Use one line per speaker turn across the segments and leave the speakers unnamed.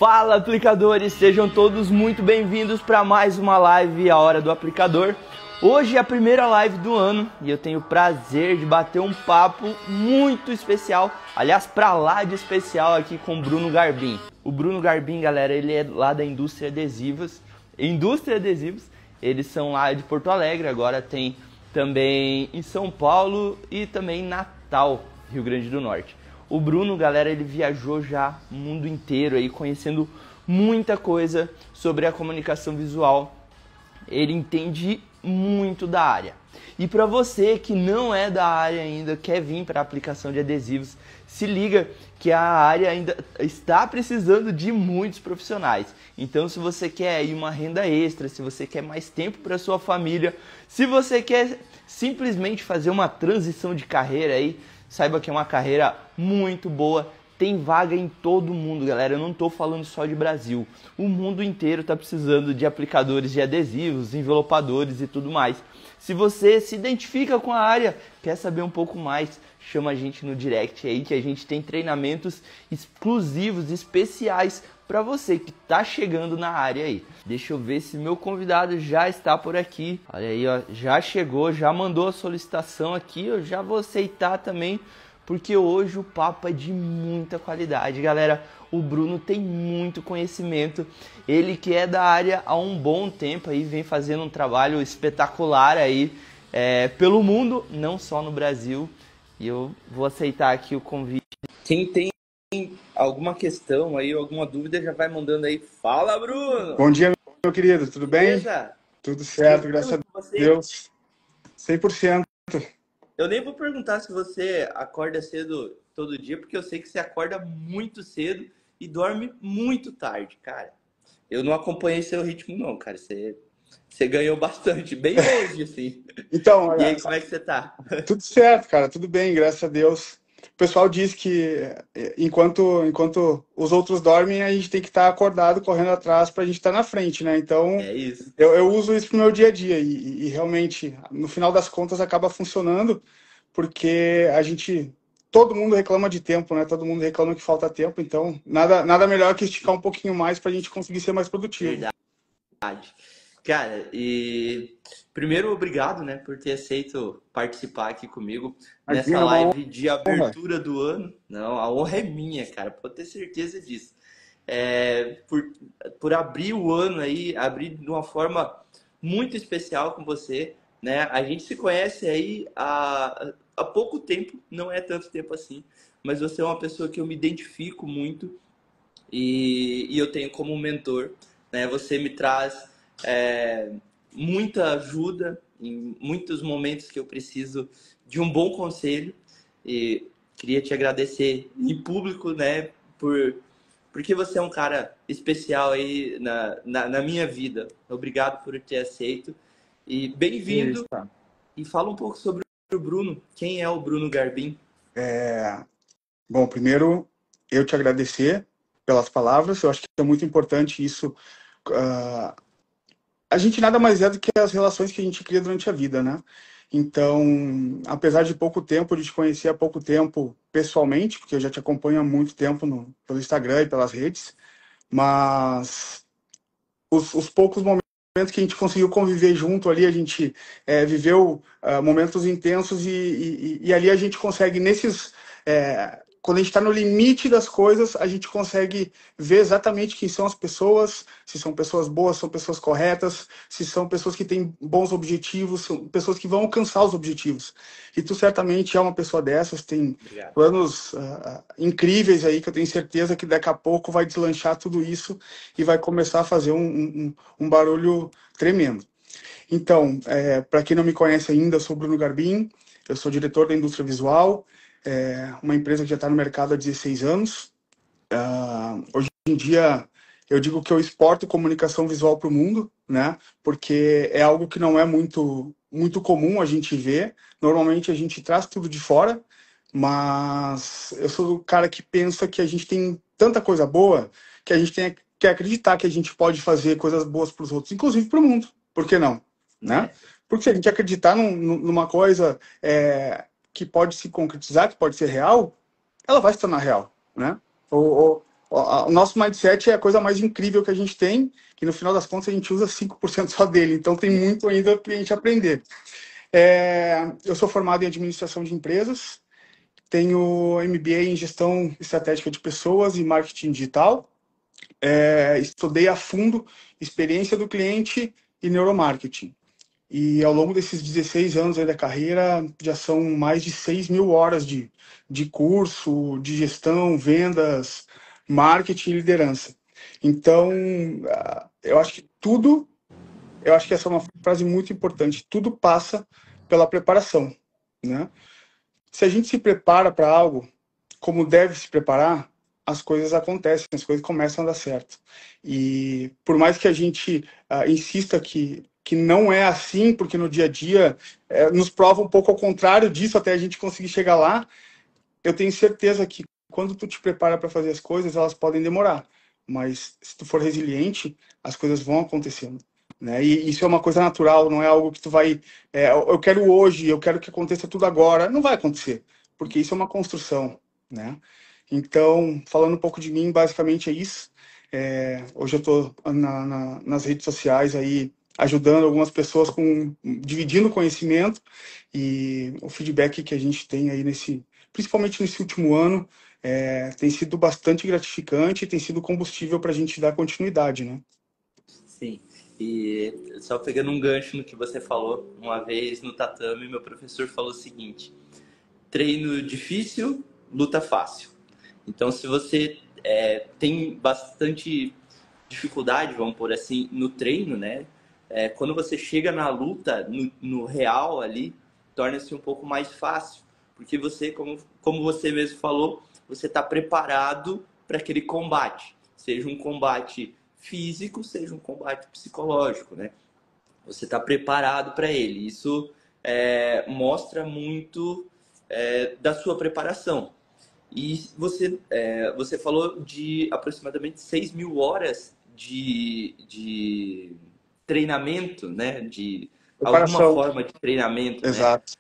Fala, aplicadores! Sejam todos muito bem-vindos para mais uma live A Hora do Aplicador. Hoje é a primeira live do ano e eu tenho o prazer de bater um papo muito especial, aliás, pra lá de especial aqui com o Bruno Garbim. O Bruno Garbim, galera, ele é lá da Indústria Adesivos. Eles são lá de Porto Alegre, agora tem também em São Paulo e também em Natal, Rio Grande do Norte. O Bruno, galera, ele viajou já o mundo inteiro aí, conhecendo muita coisa sobre a comunicação visual. Ele entende muito da área. E para você que não é da área ainda, quer vir para a aplicação de adesivos, se liga que a área ainda está precisando de muitos profissionais. Então, se você quer aí uma renda extra, se você quer mais tempo para sua família, se você quer simplesmente fazer uma transição de carreira aí, saiba que é uma carreira muito boa, tem vaga em todo mundo, galera. Eu não estou falando só de Brasil. O mundo inteiro está precisando de aplicadores de adesivos, envelopadores e tudo mais. Se você se identifica com a área, quer saber um pouco mais, chama a gente no direct aí que a gente tem treinamentos exclusivos, especiais para você que está chegando na área aí. Deixa eu ver se meu convidado já está por aqui. Olha aí, ó, já chegou, já mandou a solicitação aqui, eu já vou aceitar também, porque hoje o papo é de muita qualidade, galera. O Bruno tem muito conhecimento, ele que é da área há um bom tempo aí, vem fazendo um trabalho espetacular aí pelo mundo, não só no Brasil. E eu vou aceitar aqui o convite. Quem tem alguma questão aí, alguma dúvida, já vai mandando aí. Fala, Bruno!
Bom dia, meu querido, tudo bem?
Beleza?
Tudo certo, graças a Deus. 100%.
Eu nem vou perguntar se você acorda cedo todo dia, porque eu sei que você acorda muito cedo e dorme muito tarde, cara. Eu não acompanhei seu ritmo não, cara. Você ganhou bastante, bem hoje, assim.
Então,
E aí, como é que você tá?
tudo certo, cara, tudo bem, graças a Deus. O pessoal diz que enquanto os outros dormem, a gente tem que estar acordado, correndo atrás para a gente estar na frente, né? Então,
É isso.
eu uso isso pro meu dia a dia e realmente, no final das contas, acaba funcionando, porque todo mundo reclama de tempo, né? Todo mundo reclama que falta tempo, então nada melhor que esticar um pouquinho mais para a gente conseguir ser mais produtivo.
Verdade. Cara, e primeiro, obrigado, né, por ter aceito participar aqui comigo nessa
Imagina, uma
live de
honra.
abertura do ano. Não, a honra é minha, cara, pode ter certeza disso. Por abrir o ano aí, abrir de uma forma muito especial com você, né? A gente se conhece aí há pouco tempo, não é tanto tempo assim, mas você é uma pessoa que eu me identifico muito e eu tenho como mentor, né? Você me traz muita ajuda em muitos momentos que eu preciso de um bom conselho e queria te agradecer em público, né? Porque você é um cara especial aí na minha vida. Obrigado por ter aceito e bem-vindo.
Isso.
E fala um pouco sobre o Bruno. Quem é o Bruno Garbim?
Bom, primeiro eu te agradecer pelas palavras. Eu acho que é muito importante isso. A gente nada mais é do que as relações que a gente cria durante a vida, né? Então, apesar de pouco tempo, de te conhecer há pouco tempo pessoalmente, porque eu já te acompanho há muito tempo pelo Instagram e pelas redes, mas os poucos momentos que a gente conseguiu conviver junto ali, a gente viveu momentos intensos e ali a gente consegue, quando a gente está no limite das coisas, a gente consegue ver exatamente quem são as pessoas, se são pessoas boas, são pessoas corretas, se são pessoas que têm bons objetivos, são pessoas que vão alcançar os objetivos. E tu certamente é uma pessoa dessas, tem
Obrigado.
planos incríveis aí, que eu tenho certeza que daqui a pouco vai deslanchar tudo isso e vai começar a fazer um barulho tremendo. Então, para quem não me conhece ainda, eu sou Bruno Garbim, eu sou diretor da Indústria Visual, uma empresa que já está no mercado há 16 anos. Hoje em dia, eu digo que eu exporto comunicação visual para o mundo, né? Porque é algo que não é muito comum a gente ver. Normalmente a gente traz tudo de fora, mas eu sou o cara que pensa que a gente tem tanta coisa boa que a gente tem que acreditar que a gente pode fazer coisas boas para os outros, inclusive para o mundo. Por que não? Né? Porque se a gente acreditar numa coisa que pode se concretizar, que pode ser real, ela vai se tornar real, né? Ou o nosso mindset é a coisa mais incrível que a gente tem, que no final das contas a gente usa 5% só dele, então tem muito ainda para a gente aprender. Eu sou formado em administração de empresas, tenho MBA em gestão estratégica de pessoas e marketing digital, estudei a fundo experiência do cliente e neuromarketing. E ao longo desses 16 anos aí da carreira, já são mais de 6 mil horas de curso, de gestão, vendas, marketing e liderança. Então, eu acho que eu acho que essa é uma frase muito importante, tudo passa pela preparação, né? Se a gente se prepara para algo como deve se preparar, as coisas acontecem, as coisas começam a dar certo. E por mais que a gente insista que não é assim, porque no dia a dia nos prova um pouco ao contrário disso, até a gente conseguir chegar lá, eu tenho certeza que quando tu te prepara para fazer as coisas, elas podem demorar. Mas se tu for resiliente, as coisas vão acontecendo. Né? E isso é uma coisa natural, não é algo que tu vai... eu quero hoje, eu quero que aconteça tudo agora. Não vai acontecer, porque isso é uma construção. Né? Então, falando um pouco de mim, basicamente é isso. Hoje eu estou nas redes sociais aí, ajudando algumas pessoas dividindo conhecimento, e o feedback que a gente tem aí principalmente nesse último ano, tem sido bastante gratificante e tem sido combustível para a gente dar continuidade, né?
Sim. E só pegando um gancho no que você falou, uma vez no tatame, meu professor falou o seguinte: treino difícil, luta fácil. Então, se você tem bastante dificuldade, vamos por assim, no treino, né? Quando você chega na luta, no real ali, torna-se um pouco mais fácil. Porque você, como você mesmo falou, você está preparado para aquele combate. Seja um combate físico, seja um combate psicológico, né? Você está preparado para ele. Isso mostra muito da sua preparação. E você falou de aproximadamente 6 mil horas de treinamento, né? De alguma
Preparação.
forma de treinamento, né?
Exato.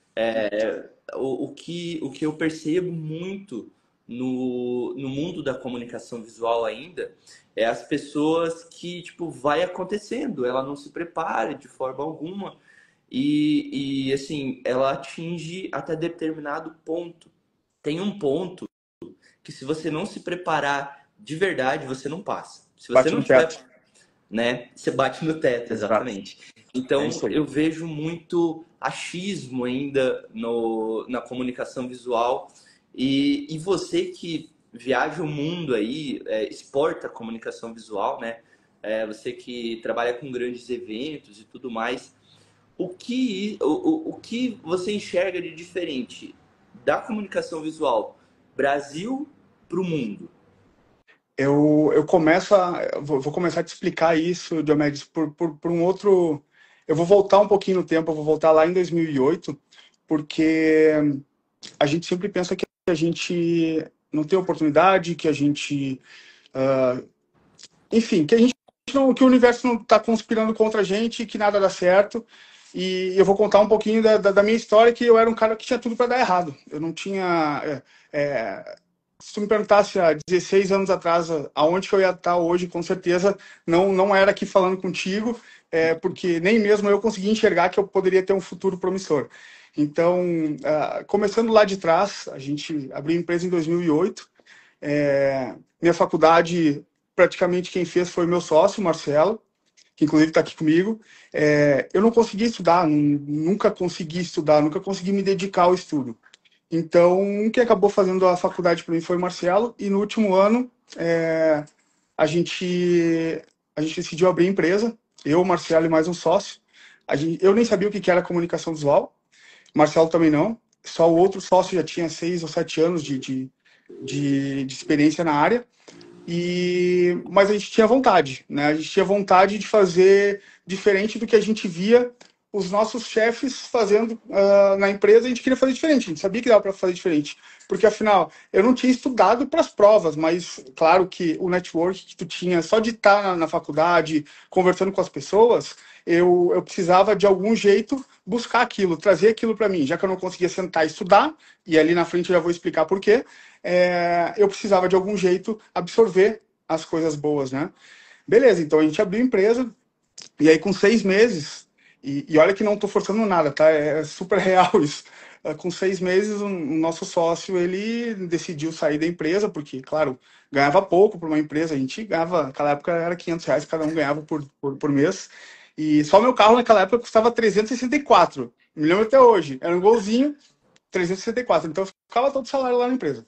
O que eu percebo muito no mundo da comunicação visual ainda é as pessoas que, tipo, vai acontecendo, ela não se prepara de forma alguma e assim, ela atinge até determinado ponto. Tem um ponto que se você não se preparar de verdade, você não passa. Se você
Bate
não
no
tiver,
teto.
né, você bate no teto,
Exato.
exatamente.
É
Então,
isso aí.
eu vejo muito achismo ainda na comunicação visual. E você que viaja o mundo aí, exporta a comunicação visual, né? Você que trabalha com grandes eventos e tudo mais, o que você enxerga de diferente da comunicação visual Brasil para o mundo?
Eu começo vou começar a te explicar isso, Diomedes, por um outro... Eu vou voltar um pouquinho no tempo, eu vou voltar lá em 2008, porque a gente sempre pensa que a gente não tem oportunidade, que a gente... enfim, que a gente não, que o universo não está conspirando contra a gente, que nada dá certo. E eu vou contar um pouquinho da minha história, que eu era um cara que tinha tudo para dar errado. Eu não tinha... se tu me perguntasse há 16 anos atrás aonde que eu ia estar hoje, com certeza não era aqui falando contigo, porque nem mesmo eu conseguia enxergar que eu poderia ter um futuro promissor. Então, começando lá de trás, a gente abriu a empresa em 2008. Minha faculdade, praticamente quem fez foi o meu sócio, Marcelo, que inclusive está aqui comigo. Eu não consegui estudar, nunca consegui estudar, nunca consegui me dedicar ao estudo. Então, quem acabou fazendo a faculdade para mim foi o Marcelo, e no último ano a gente decidiu abrir a empresa, eu, o Marcelo e mais um sócio. Eu nem sabia o que era comunicação visual, o Marcelo também não, só o outro sócio já tinha 6 ou 7 anos de experiência na área, mas a gente tinha vontade, né? A gente tinha vontade de fazer diferente do que a gente via os nossos chefes fazendo na empresa, a gente queria fazer diferente, a gente sabia que dava para fazer diferente, porque afinal, eu não tinha estudado para as provas, mas claro que o network que tu tinha só de estar na faculdade, conversando com as pessoas, eu precisava de algum jeito buscar aquilo, trazer aquilo para mim, já que eu não conseguia sentar e estudar, e ali na frente eu já vou explicar por quê, eu precisava de algum jeito absorver as coisas boas, né? Beleza, então a gente abriu a empresa, e aí com 6 meses, e olha que não estou forçando nada, tá? É super real isso. Com 6 meses, o nosso sócio, ele decidiu sair da empresa, porque, claro, ganhava pouco para uma empresa, a gente ganhava, naquela época era R$ 500, cada um ganhava por mês, e só meu carro naquela época custava 364, me lembro até hoje, era um golzinho, 364, então eu ficava todo o salário lá na empresa.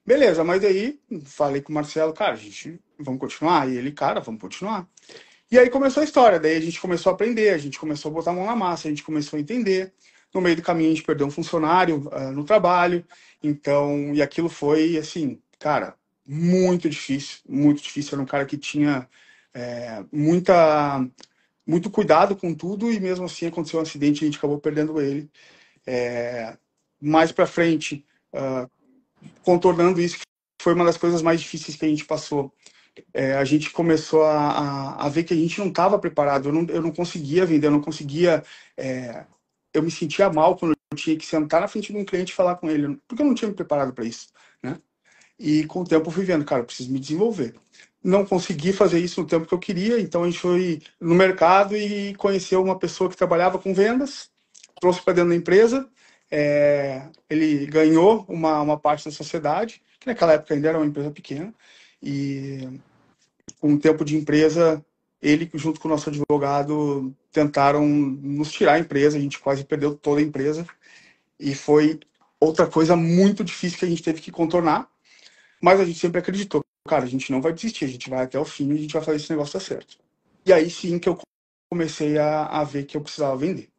Beleza, mas aí falei com o Marcelo, cara, a gente, vamos continuar? E ele, cara, vamos continuar. E aí começou a história, daí a gente começou a aprender, a gente começou a botar a mão na massa, a gente começou a entender. No meio do caminho a gente perdeu um funcionário no trabalho, então, e aquilo foi, assim, cara, muito difícil. Era um cara que tinha muito cuidado com tudo e mesmo assim aconteceu um acidente e a gente acabou perdendo ele. Mais pra frente, contornando isso, foi uma das coisas mais difíceis que a gente passou. A gente começou a ver que a gente não estava preparado, eu não conseguia vender, eu não conseguia. Eu me sentia mal quando eu tinha que sentar na frente de um cliente e falar com ele, porque eu não tinha me preparado para isso, né? E com o tempo eu fui vendo, cara, eu preciso me desenvolver. Não consegui fazer isso no tempo que eu queria, então a gente foi no mercado e conheceu uma pessoa que trabalhava com vendas, trouxe para dentro da empresa, ele ganhou uma parte da sociedade, que naquela época ainda era uma empresa pequena, e com o tempo de empresa, ele junto com o nosso advogado tentaram nos tirar a empresa, a gente quase perdeu toda a empresa, e foi outra coisa muito difícil que a gente teve que contornar, mas a gente sempre acreditou, cara, a gente não vai desistir, a gente vai até o fim e a gente vai fazer esse negócio dar certo. E aí sim que eu comecei a ver que eu precisava vender,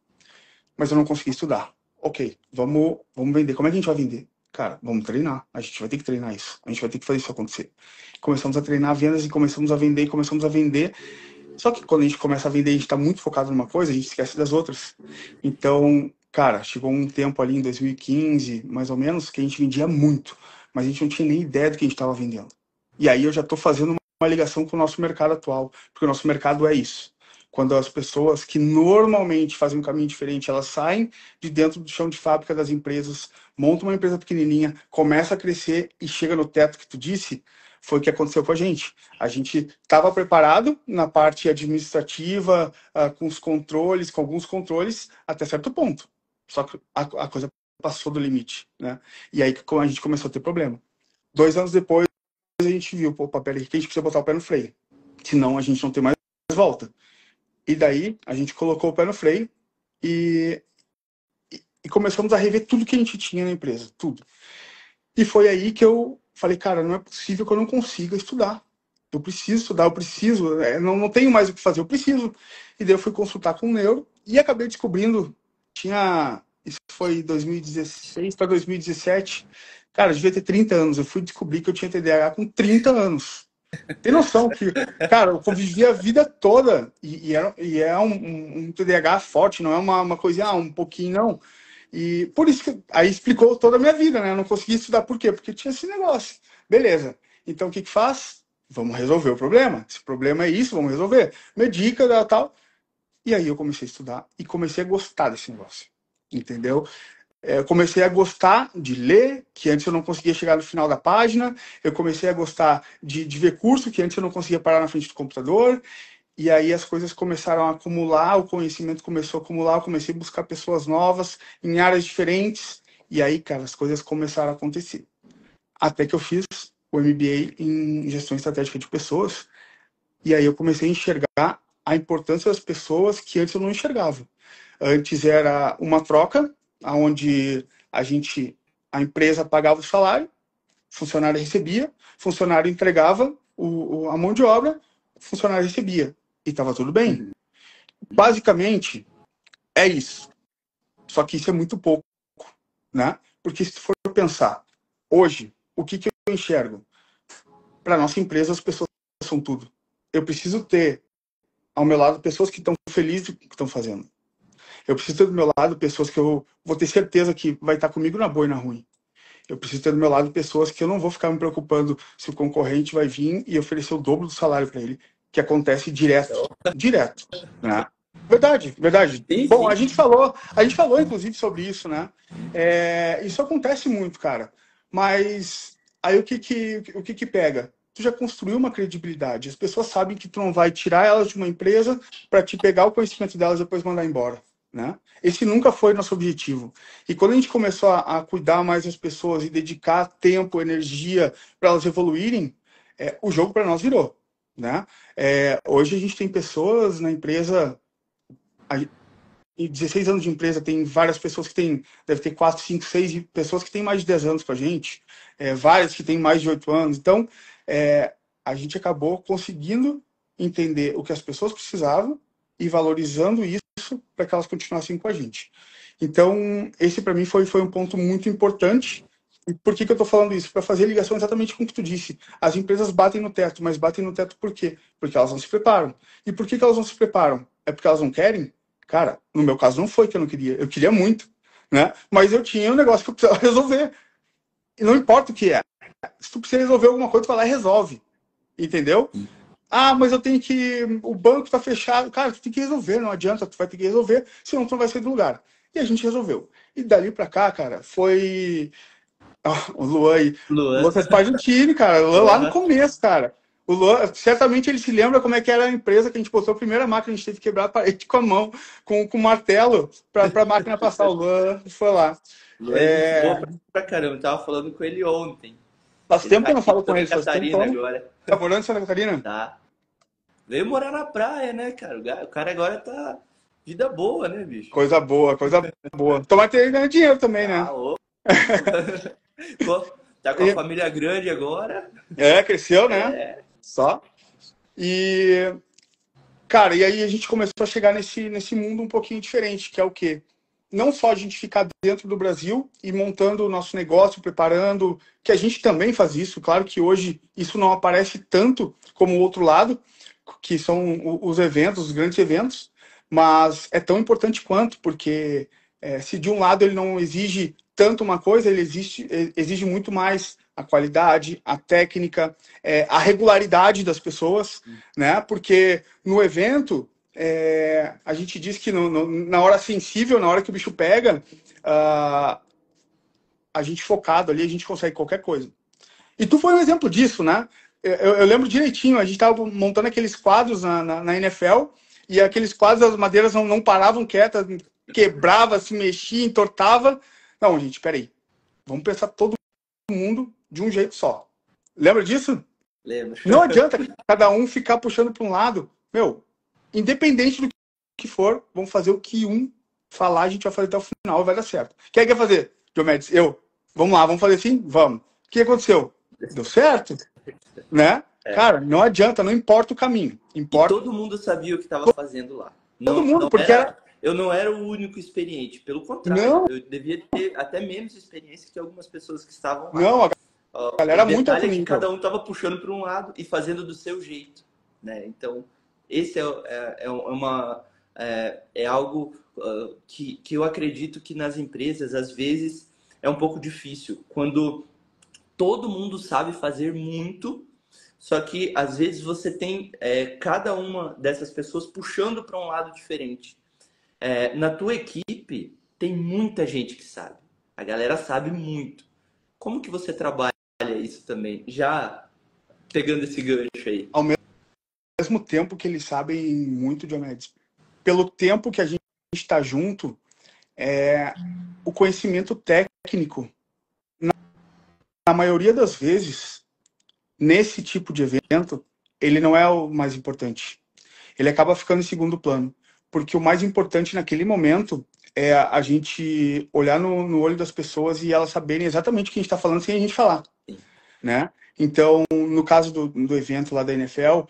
mas eu não consegui estudar. Ok, vamos vender. Como é que a gente vai vender? Cara, vamos treinar. A gente vai ter que treinar isso. A gente vai ter que fazer isso acontecer. Começamos a treinar vendas e começamos a vender. Só que quando a gente começa a vender, a gente está muito focado numa coisa, a gente esquece das outras. Então, cara, chegou um tempo ali em 2015, mais ou menos, que a gente vendia muito, mas a gente não tinha nem ideia do que a gente estava vendendo. E aí eu já estou fazendo uma ligação com o nosso mercado atual, porque o nosso mercado é isso. Quando as pessoas que normalmente fazem um caminho diferente, elas saem de dentro do chão de fábrica das empresas, montam uma empresa pequenininha, começa a crescer e chega no teto que tu disse, foi o que aconteceu com a gente. A gente estava preparado na parte administrativa, com os controles, com alguns controles, até certo ponto. Só que a coisa passou do limite, né? E aí a gente começou a ter problema. 2 anos depois, a gente viu, pô, papel aqui, que a gente precisa botar o pé no freio. Senão a gente não tem mais volta. E daí a gente colocou o pé no freio e começamos a rever tudo que a gente tinha na empresa, tudo. E foi aí que eu falei, cara, não é possível que eu não consiga estudar. Eu preciso estudar, não tenho mais o que fazer, eu preciso. E daí eu fui consultar com o neuro e acabei descobrindo, isso foi 2016 para 2017, cara, eu devia ter 30 anos, eu fui descobrir que eu tinha TDAH com 30 anos. Tem noção que, cara, eu convivi a vida toda e é um TDAH forte, não é uma coisa, um pouquinho, não. E por isso que aí explicou toda a minha vida, né? Eu não consegui estudar por quê? Porque tinha esse negócio. Beleza. Então o que faz? Vamos resolver o problema. Esse problema é isso, vamos resolver. Medica, tal. E aí eu comecei a estudar e comecei a gostar desse negócio. Entendeu? Eu comecei a gostar de ler, que antes eu não conseguia chegar no final da página. Eu comecei a gostar de ver curso, que antes eu não conseguia parar na frente do computador. E aí as coisas começaram a acumular, o conhecimento começou a acumular, eu comecei a buscar pessoas novas em áreas diferentes. E aí, cara, as coisas começaram a acontecer. Até que eu fiz o MBA em Gestão Estratégica de Pessoas. E aí eu comecei a enxergar a importância das pessoas que antes eu não enxergava. Antes era uma troca, onde a empresa pagava o salário, o funcionário recebia, o funcionário entregava a mão de obra, o funcionário recebia. E estava tudo bem. Basicamente, é isso. Só que isso é muito pouco, né? Porque se tu for pensar, hoje, o que eu enxergo? Para nossa empresa, as pessoas são tudo. Eu preciso ter, ao meu lado, pessoas que estão felizes com o que estão fazendo. Eu preciso ter do meu lado pessoas que eu vou ter certeza que vai estar comigo na boa e na ruim. Eu preciso ter do meu lado pessoas que eu não vou ficar me preocupando se o concorrente vai vir e oferecer o dobro do salário para ele, que acontece direto, né? Verdade, verdade.
Sim,
Bom,
sim.
a gente falou inclusive sobre isso, né? Isso acontece muito, cara. Mas aí o que pega? Tu já construiu uma credibilidade. As pessoas sabem que tu não vai tirar elas de uma empresa para te pegar o conhecimento delas e depois mandar embora, né? Esse nunca foi nosso objetivo. E quando a gente começou a cuidar mais das pessoas e dedicar tempo, energia para elas evoluírem, o jogo para nós virou, né? Hoje a gente tem pessoas na empresa, em 16 anos de empresa, tem várias pessoas que têm, deve ter 4, 5, 6 pessoas que têm mais de 10 anos com a gente, várias que têm mais de 8 anos. Então, a gente acabou conseguindo entender o que as pessoas precisavam e valorizando isso para que elas continuassem com a gente. Então, esse para mim foi um ponto muito importante. E por que eu estou falando isso? Para fazer ligação exatamente com o que tu disse. As empresas batem no teto, mas batem no teto por quê? Porque elas não se preparam. E por que elas não se preparam? É porque elas não querem? Cara, no meu caso não foi que eu não queria. Eu queria muito, né? Mas eu tinha um negócio que eu precisava resolver. E não importa o que é. Se tu precisa resolver alguma coisa, tu vai lá e resolve. Entendeu? Ah, mas eu tenho que. O banco tá fechado. Cara, tu tem que resolver, não adianta, tu vai ter que resolver, senão tu não vai sair do lugar. E a gente resolveu. E dali pra cá, cara, foi. O Luan aí. O
Luan.
Luan faz parte do time, cara. O Luan lá no
Porra.
começo, cara. O Luan, certamente ele se lembra como é que era a empresa que a gente botou a primeira máquina, a gente teve que quebrar a parede com a mão, com martelo, pra máquina passar. O Luan foi lá.
Luan é gente boa pra caramba. Eu tava falando com ele ontem.
Faz
Ele
tempo
tá
que eu não
aqui em
falo com
Santa
ele, faz tempo que
Catarina
eu não.
agora.
Tá morando em Santa Catarina?
Tá. Veio morar na praia, né, cara? O cara agora tá vida boa, né, bicho?
Coisa boa, coisa boa. Tomara que ele ganha dinheiro também,
Tá,
né?
ô. Pô, tá com a família grande agora.
Cresceu, né?
É.
Só. E, cara, e aí a gente começou a chegar nesse mundo um pouquinho diferente, que é o quê? Não só a gente ficar dentro do Brasil e montando o nosso negócio, preparando, que a gente também faz isso. Claro que hoje isso não aparece tanto como o outro lado, que são os eventos, os grandes eventos, mas é tão importante quanto, porque se de um lado ele não exige tanto uma coisa, ele exige muito mais a qualidade, a técnica, a regularidade das pessoas, né? Porque no evento a gente diz que na hora sensível, na hora que o bicho pega, a gente focado ali, a gente consegue qualquer coisa. E tu foi um exemplo disso, né? Eu lembro direitinho, a gente estava montando aqueles quadros na NFL e aqueles quadros, as madeiras não paravam quietas, quebrava, se mexia, entortava. Não, gente, peraí. Vamos pensar todo mundo de um jeito só. Lembra disso?
Lembro.
Não adianta cada um ficar puxando para um lado. Meu, independente do que for, vamos fazer o que um falar, a gente vai fazer até o final e vai dar certo. Quem quer fazer? Diomedes, eu. Vamos lá, vamos fazer assim? Vamos. O que aconteceu? Deu certo? Né? Cara, não adianta, não importa o caminho.
E
Importa
todo mundo sabia o que estava fazendo lá.
todo
Não,
mundo,
não
porque
era, eu não era o único experiente. Pelo contrário,
não,
eu devia ter até menos experiência que algumas pessoas que estavam lá.
não, a
O
galera é muito alto
detalhe é que
nível.
cada um estava puxando para um lado e fazendo do seu jeito, né? Então, esse é algo que eu acredito que nas empresas, às vezes, é um pouco difícil. Quando todo mundo sabe fazer muito, só que às vezes você tem cada uma dessas pessoas puxando para um lado diferente. Na tua equipe, tem muita gente que sabe. A galera sabe muito. Como que você trabalha isso também? Já pegando esse gancho aí.
Ao mesmo tempo que eles sabem muito, Diomedes, pelo tempo que a gente está junto, o conhecimento técnico, na maioria das vezes, nesse tipo de evento, ele não é o mais importante. Ele acaba ficando em segundo plano. Porque o mais importante naquele momento é a gente olhar no olho das pessoas e elas saberem exatamente o que a gente está falando sem a gente falar, né? Então, no caso do evento lá da NFL,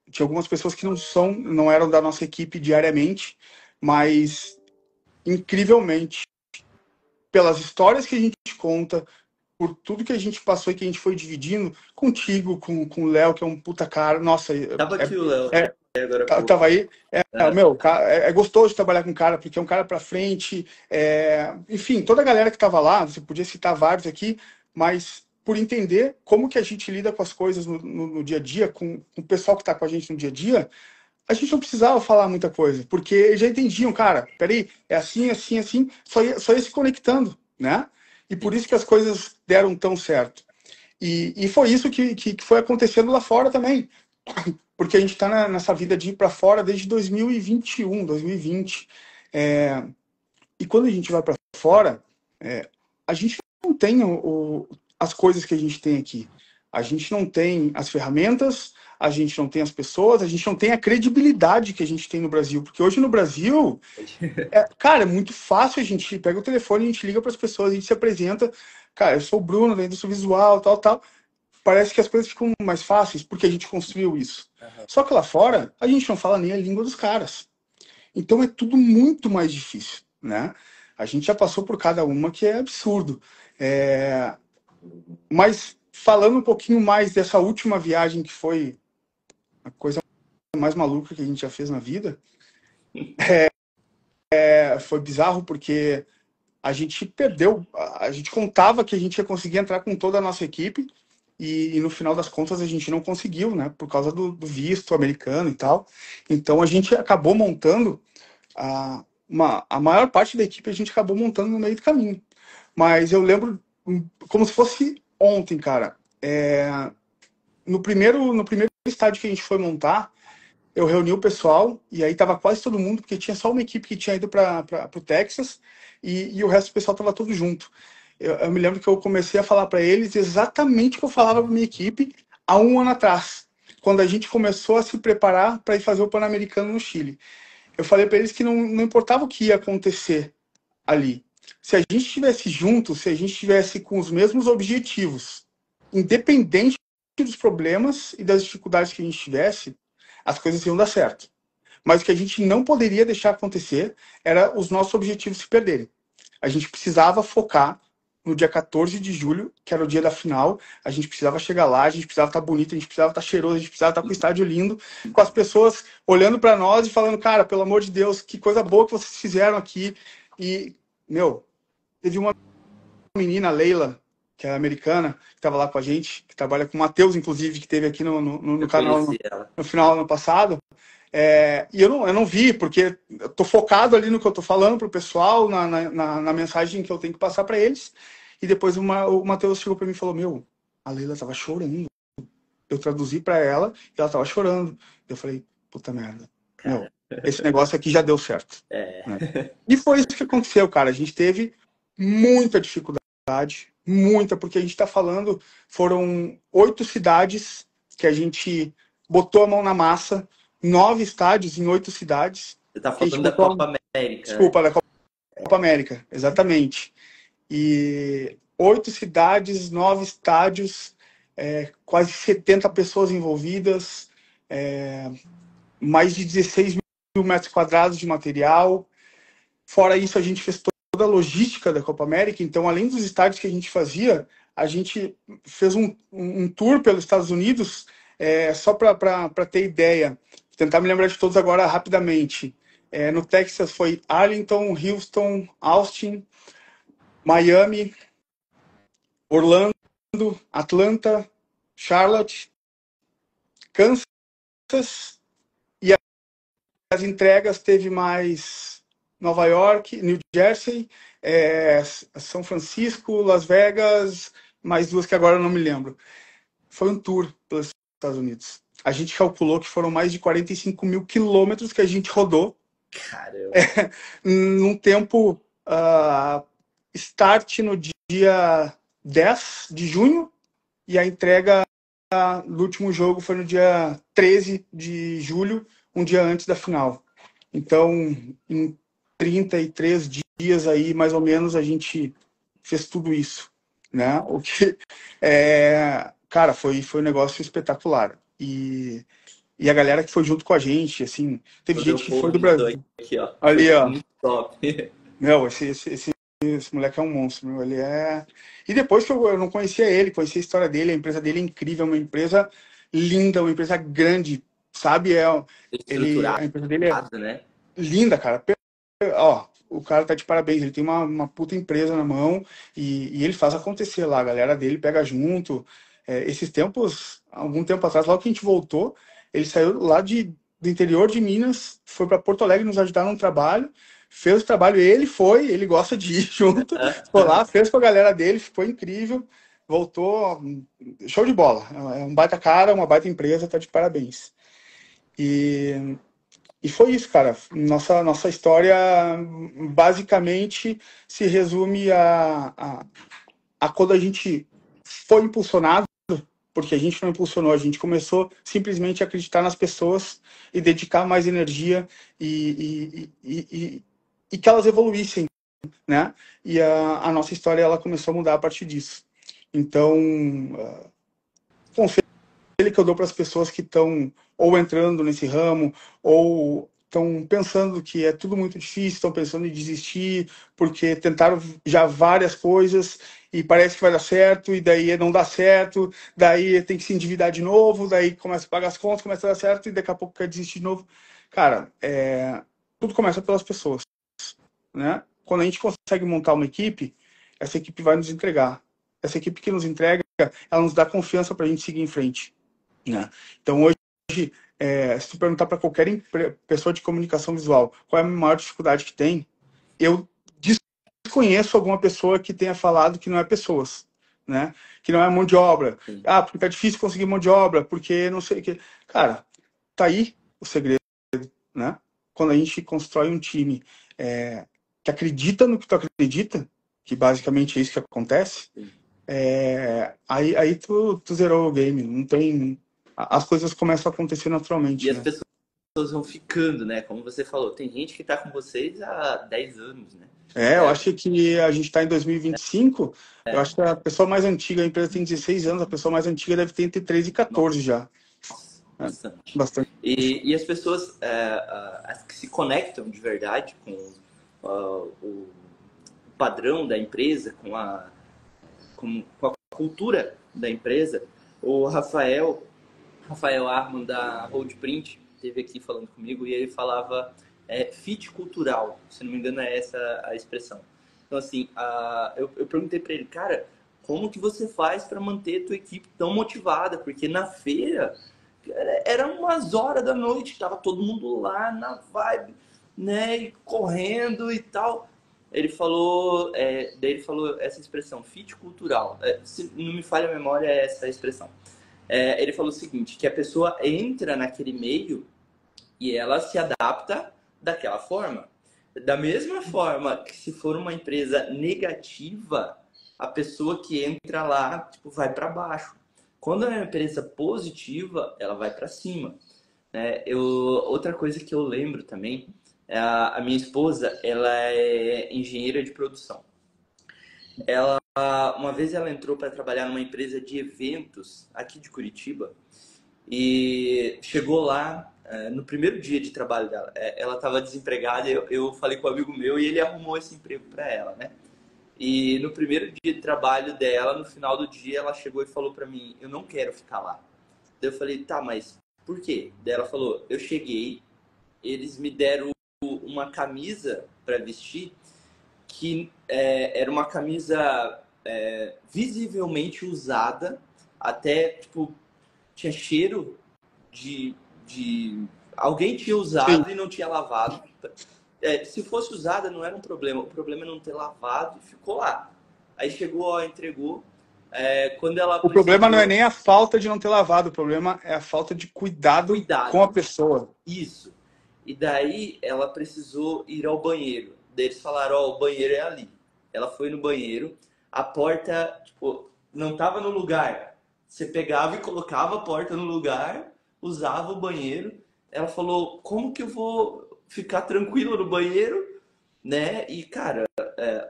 tinha algumas pessoas que não eram da nossa equipe diariamente, mas incrivelmente, pelas histórias que a gente conta, por tudo que a gente passou e que a gente foi dividindo contigo, com o Léo, que é um puta cara. Nossa,
Tava aqui o Léo. agora há pouco.
Tava aí. Meu, é gostoso trabalhar com o cara, porque é um cara pra frente. Enfim, toda a galera que tava lá, você podia citar vários aqui, mas por entender como que a gente lida com as coisas no dia a dia, com o pessoal que tá com a gente no dia a dia, a gente não precisava falar muita coisa, porque eles já entendiam, cara, peraí, é assim, assim, assim, só ia se conectando, né? E por isso que as coisas deram tão certo. E foi isso que foi acontecendo lá fora também. Porque a gente está nessa vida de ir para fora desde 2021, 2020. E quando a gente vai para fora, a gente não tem as coisas que a gente tem aqui. A gente não tem as ferramentas, a gente não tem as pessoas, a gente não tem a credibilidade que a gente tem no Brasil. Porque hoje no Brasil, cara, é muito fácil. A gente pega o telefone, a gente liga para as pessoas, a gente se apresenta. Cara, eu sou o Bruno, da indústria visual, tal, tal. Parece que as coisas ficam mais fáceis porque a gente construiu isso. Só que lá fora, a gente não fala nem a língua dos caras. Então é tudo muito mais difícil, né? A gente já passou por cada uma que é absurdo. Mas falando um pouquinho mais dessa última viagem, que foi a coisa mais maluca que a gente já fez na vida, foi bizarro porque a gente perdeu, a gente contava que a gente ia conseguir entrar com toda a nossa equipe, e no final das contas a gente não conseguiu, né? Por causa do visto americano e tal. Então a gente acabou montando a maior parte da equipe, a gente acabou montando no meio do caminho. Mas eu lembro como se fosse ontem, cara. No primeiro estádio que a gente foi montar, eu reuni o pessoal e aí tava quase todo mundo, porque tinha só uma equipe que tinha ido para o Texas e o resto do pessoal tava todo junto. Eu me lembro que eu comecei a falar para eles exatamente o que eu falava para minha equipe há um ano atrás, quando a gente começou a se preparar para ir fazer o Pan-Americano no Chile. Eu falei para eles que não importava o que ia acontecer ali. Se a gente estivesse junto, se a gente estivesse com os mesmos objetivos, independente dos problemas e das dificuldades que a gente tivesse, as coisas iam dar certo. Mas o que a gente não poderia deixar acontecer era os nossos objetivos se perderem. A gente precisava focar no dia 14 de julho, que era o dia da final. A gente precisava chegar lá, a gente precisava estar bonito, a gente precisava estar cheiroso, a gente precisava estar com o estádio lindo, com as pessoas olhando para nós e falando, cara, pelo amor de Deus, que coisa boa que vocês fizeram aqui. E, meu, teve uma menina, Leila, que é americana, que estava lá com a gente, que trabalha com o Matheus, inclusive, que teve aqui no canal no final do ano passado. E eu não vi, porque eu tô focado ali no que eu tô falando pro pessoal, na mensagem que eu tenho que passar para eles. E depois o Matheus chegou para mim e falou, meu, a Leila tava chorando. Eu traduzi para ela e ela tava chorando. Eu falei, puta merda, meu, esse negócio aqui já deu certo. Né? E foi isso que aconteceu, cara. A gente teve muita dificuldade, muita, porque a gente tá falando, foram 8 cidades que a gente botou a mão na massa, 9 estádios em 8 cidades.
Você tá falando da Copa América.
Desculpa, né? Da Copa América, exatamente. E 8 cidades, 9 estádios, quase 70 pessoas envolvidas, mais de 16 mil metros quadrados de material. Fora isso, a gente fez toda a logística da Copa América. Então, além dos estádios que a gente fazia, a gente fez um tour pelos Estados Unidos, só para ter ideia. Tentar me lembrar de todos agora rapidamente. No Texas foi Arlington, Houston, Austin, Miami, Orlando, Atlanta, Charlotte, Kansas, e as entregas teve mais Nova York, New Jersey, São Francisco, Las Vegas, mais 2 que agora eu não me lembro. Foi um tour pelos Estados Unidos. A gente calculou que foram mais de 45 mil quilômetros que a gente rodou.
Caramba.
Num tempo start no dia 10 de junho e a entrega do último jogo foi no dia 13 de julho, um dia antes da final. Então, em 33 dias aí, mais ou menos, a gente fez tudo isso, né? O que, cara, foi um negócio espetacular. E a galera que foi junto com a gente, assim, teve gente que foi do Brasil.
Aqui, ó.
Ali, ó.
Muito top.
Meu, esse moleque é um monstro, meu. Ele é... E depois que eu não conhecia ele, conhecia a história dele, a empresa dele é incrível, uma empresa linda, uma empresa grande, sabe? A
Estruturado,
empresa dele é
né?
linda, cara. Ó, o cara tá de parabéns, ele tem uma puta empresa na mão e ele faz acontecer lá, a galera dele pega junto. Esses tempos, algum tempo atrás, logo que a gente voltou, ele saiu lá do interior de Minas, foi para Porto Alegre nos ajudar num trabalho, fez o trabalho, ele gosta de ir junto, foi lá, fez com a galera dele, ficou incrível, voltou, show de bola. É um baita cara, uma baita empresa, tá de parabéns. E foi isso, cara. Nossa história basicamente se resume a quando a gente foi impulsionado, porque a gente não impulsionou, a gente começou simplesmente a acreditar nas pessoas e dedicar mais energia e que elas evoluíssem, né? E a nossa história ela começou a mudar a partir disso. Então, conselho que eu dou para as pessoas que estão ou entrando nesse ramo ou estão pensando que é tudo muito difícil, estão pensando em desistir porque tentaram já várias coisas e parece que vai dar certo e daí não dá certo, daí tem que se endividar de novo, daí começa a pagar as contas, começa a dar certo e daqui a pouco quer desistir de novo. Cara, tudo começa pelas pessoas, né? Quando a gente consegue montar uma equipe, essa equipe vai nos entregar. Essa equipe que nos entrega, ela nos dá confiança para a gente seguir em frente, né? Então hoje, se tu perguntar para qualquer pessoa de comunicação visual qual é a maior dificuldade que tem, eu desconheço alguma pessoa que tenha falado que não é pessoas, né? Que não é mão de obra.
Sim.
Ah, porque tá difícil conseguir mão de obra, porque não sei o que. Cara, tá aí o segredo, né? Quando a gente constrói um time que acredita no que tu acredita, que basicamente é isso que acontece, aí tu zerou o game. Não tem. As coisas começam a acontecer naturalmente,
E as
né?
pessoas vão ficando, né? Como você falou, tem gente que tá com vocês há 10 anos, né?
Eu acho que a gente está em 2025. Eu acho que a pessoa mais antiga, a empresa tem 16 anos, a pessoa mais antiga deve ter entre 13 e 14 já.
Nossa, bastante.
Bastante.
E as pessoas as que se conectam de verdade com o padrão da empresa, com a cultura da empresa, o Rafael Arman da Holdprint esteve aqui falando comigo e ele falava fit cultural, se não me engano é essa a expressão. Então assim, eu perguntei para ele, cara, como que você faz para manter a tua equipe tão motivada? Porque na feira era umas horas da noite, tava todo mundo lá na vibe, né, e correndo e tal. Daí ele falou essa expressão, fit cultural. Se não me falha a memória, é essa a expressão. Ele falou o seguinte, que a pessoa entra naquele meio e ela se adapta daquela forma. Da mesma forma que se for uma empresa negativa, a pessoa que entra lá tipo, vai para baixo. Quando é uma empresa positiva, ela vai para cima. Outra coisa que eu lembro também, a minha esposa, ela é engenheira de produção. Uma vez ela entrou para trabalhar numa empresa de eventos aqui de Curitiba e chegou lá no primeiro dia de trabalho dela. Ela estava desempregada, eu falei com um amigo meu e ele arrumou esse emprego para ela, né? E no primeiro dia de trabalho dela, no final do dia, ela chegou e falou para mim, eu não quero ficar lá. Daí eu falei, tá, mas por quê? Daí ela falou, eu cheguei, eles me deram uma camisa para vestir que era uma camisa visivelmente usada, até tipo tinha cheiro de alguém tinha usado e não tinha lavado. Se fosse usada não era um problema, o problema é não ter lavado e ficou lá. Aí chegou, entregou. Quando ela
O problema não é nem a falta de não ter lavado, o problema é a falta de cuidado com a pessoa.
Isso. E daí ela precisou ir ao banheiro. Daí eles falaram, o banheiro é ali. Ela foi no banheiro, a porta tipo, não estava no lugar. Você pegava e colocava a porta no lugar, usava o banheiro. Ela falou, como que eu vou ficar tranquila no banheiro? Né? E, cara,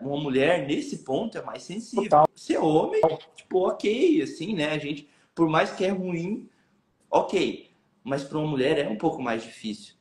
uma mulher nesse ponto é mais sensível.
Total.
Ser homem, tipo, ok, assim, né? A gente, por mais que é ruim, ok. Mas para uma mulher é um pouco mais difícil.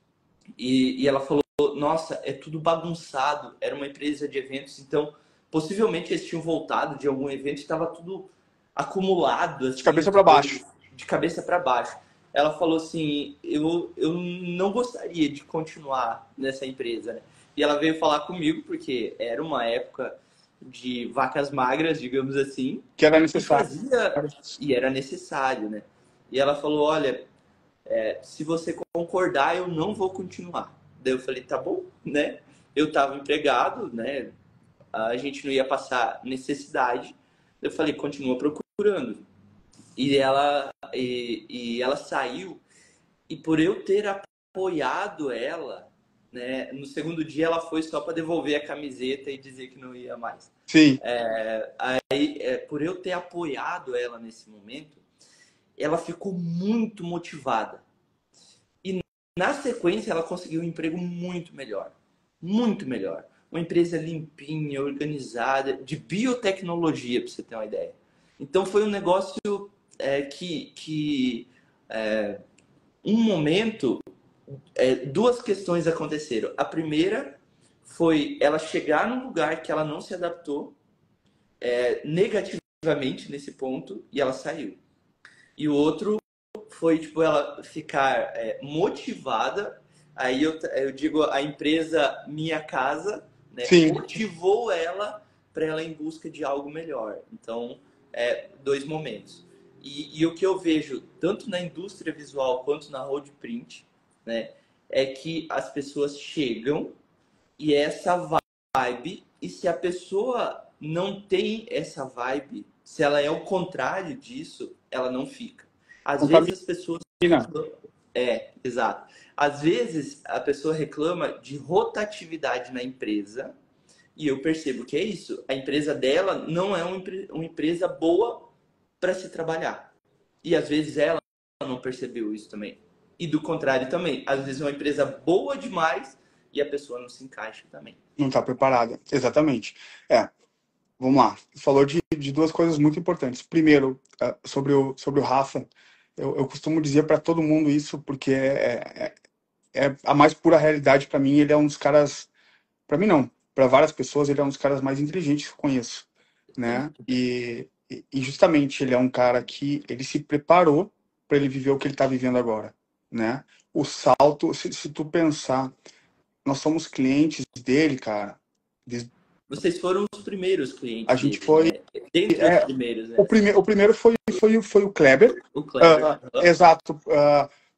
E ela falou, nossa, é tudo bagunçado. Era uma empresa de eventos, então possivelmente eles tinham voltado de algum evento e estava tudo acumulado. Assim,
De cabeça para baixo.
De cabeça para baixo. ela falou assim, eu não gostaria de continuar nessa empresa, né? E ela veio falar comigo, porque era uma época de vacas magras, digamos assim,
Que era
e
necessário.
fazia, e era necessário, né? E ela falou, olha, se você concordar, eu não vou continuar. Daí eu falei, tá bom, né? Eu estava empregado, né? A gente não ia passar necessidade. Eu falei, continua procurando. E ela saiu, e por eu ter apoiado ela, né? No segundo dia ela foi só para devolver a camiseta e dizer que não ia mais.
Sim.
Por eu ter apoiado ela nesse momento, ela ficou muito motivada. E na sequência ela conseguiu um emprego muito melhor. Muito melhor. Uma empresa limpinha, organizada, de biotecnologia, para você ter uma ideia. Então foi um negócio que um momento, duas questões aconteceram. A primeira foi ela chegar num lugar que ela não se adaptou negativamente nesse ponto e ela saiu. E o outro foi tipo ela ficar motivada. Aí eu digo a empresa Minha Casa, né,
Sim.
motivou ela para ela ir em busca de algo melhor. Então, dois momentos. E o que eu vejo tanto na indústria visual quanto na road print, né, é que as pessoas chegam e essa vibe, e se a pessoa não tem essa vibe, se ela é o contrário disso, ela não fica. Às vezes as pessoas
Contamina.
reclamam. Exato. Às vezes a pessoa reclama de rotatividade na empresa, e eu percebo que é isso. A empresa dela não é uma empresa boa para se trabalhar. E às vezes ela não percebeu isso também. E do contrário também. Às vezes é uma empresa boa demais e a pessoa não se encaixa também.
Não está preparada. Exatamente. Vamos lá. Falou de duas coisas muito importantes. Primeiro, sobre o Rafa, eu costumo dizer para todo mundo isso, porque é a mais pura realidade para mim. Ele é um dos caras, para mim não, para várias pessoas, ele é um dos caras mais inteligentes que eu conheço, né? E justamente ele é um cara que ele se preparou para ele viver o que ele está vivendo agora, né? O salto, se tu pensar, nós somos clientes dele, cara.
Vocês foram os primeiros
A
clientes
gente
dele,
foi.
né? Dentre os primeiros, né?
O primeiro foi o Kleber.
O Kleber.
Exato.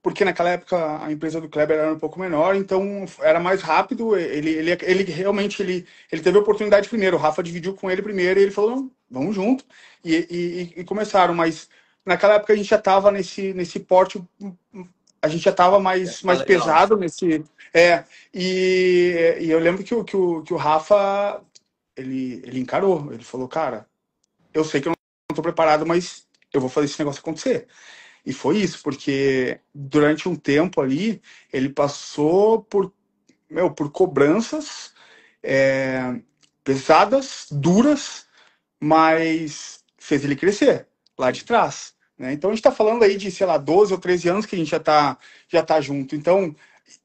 Porque naquela época a empresa do Kleber era um pouco menor, então era mais rápido. Ele realmente ele teve a oportunidade primeiro. O Rafa dividiu com ele primeiro e ele falou: não, vamos junto. E começaram. Mas naquela época a gente já estava nesse porte, a gente já estava mais
Legal.
pesado nesse. E eu lembro que o Rafa ele encarou. Ele falou: cara, eu sei que eu não estou preparado, mas eu vou fazer esse negócio acontecer. E foi isso, porque durante um tempo ali, ele passou por cobranças pesadas, duras, mas fez ele crescer lá de trás, né? Então a gente está falando aí de, sei lá, 12 ou 13 anos que a gente já tá junto. Então,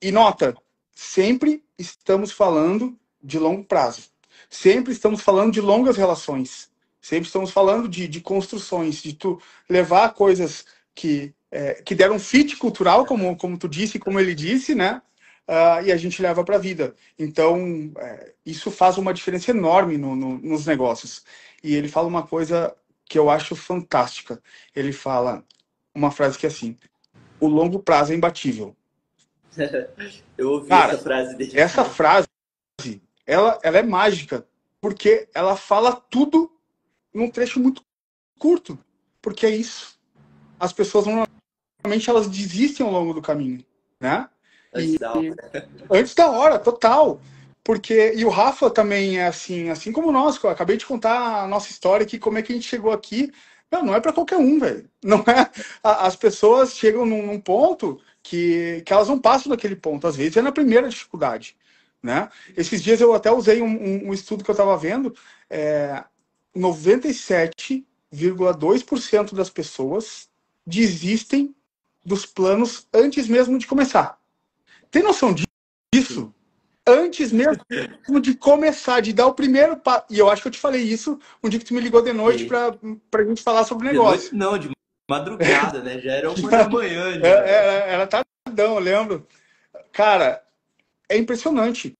e nota, sempre estamos falando de longo prazo. Sempre estamos falando de longas relações. Sempre estamos falando de construções, de tu levar coisas que deram fit cultural, como tu disse, como ele disse, né? E a gente leva para a vida. Então, isso faz uma diferença enorme nos negócios. E ele fala uma coisa que eu acho fantástica. Ele fala uma frase que é assim: o longo prazo é imbatível.
Eu ouvi
Cara,
essa frase dele.
essa frase, ela é mágica, porque ela fala tudo num trecho muito curto. Porque é isso. As pessoas normalmente elas desistem ao longo do caminho, né? Antes da hora, total. E o Rafa também é assim como nós, que eu acabei de contar a nossa história aqui, como é que a gente chegou aqui. Não é para qualquer um, velho. Não é. As pessoas chegam num ponto que elas não passam daquele ponto, às vezes é na primeira dificuldade, né? Esses dias eu até usei um estudo que eu estava vendo, 97,2% das pessoas desistem dos planos antes mesmo de começar. Tem noção disso? Antes mesmo de começar, de dar o primeiro passo. E eu acho que eu te falei isso um dia que tu me ligou de noite pra gente falar sobre o
De noite
negócio.
não, de madrugada, né? Já era 1 da manhã já.
Era tardão, eu lembro. Cara, é impressionante.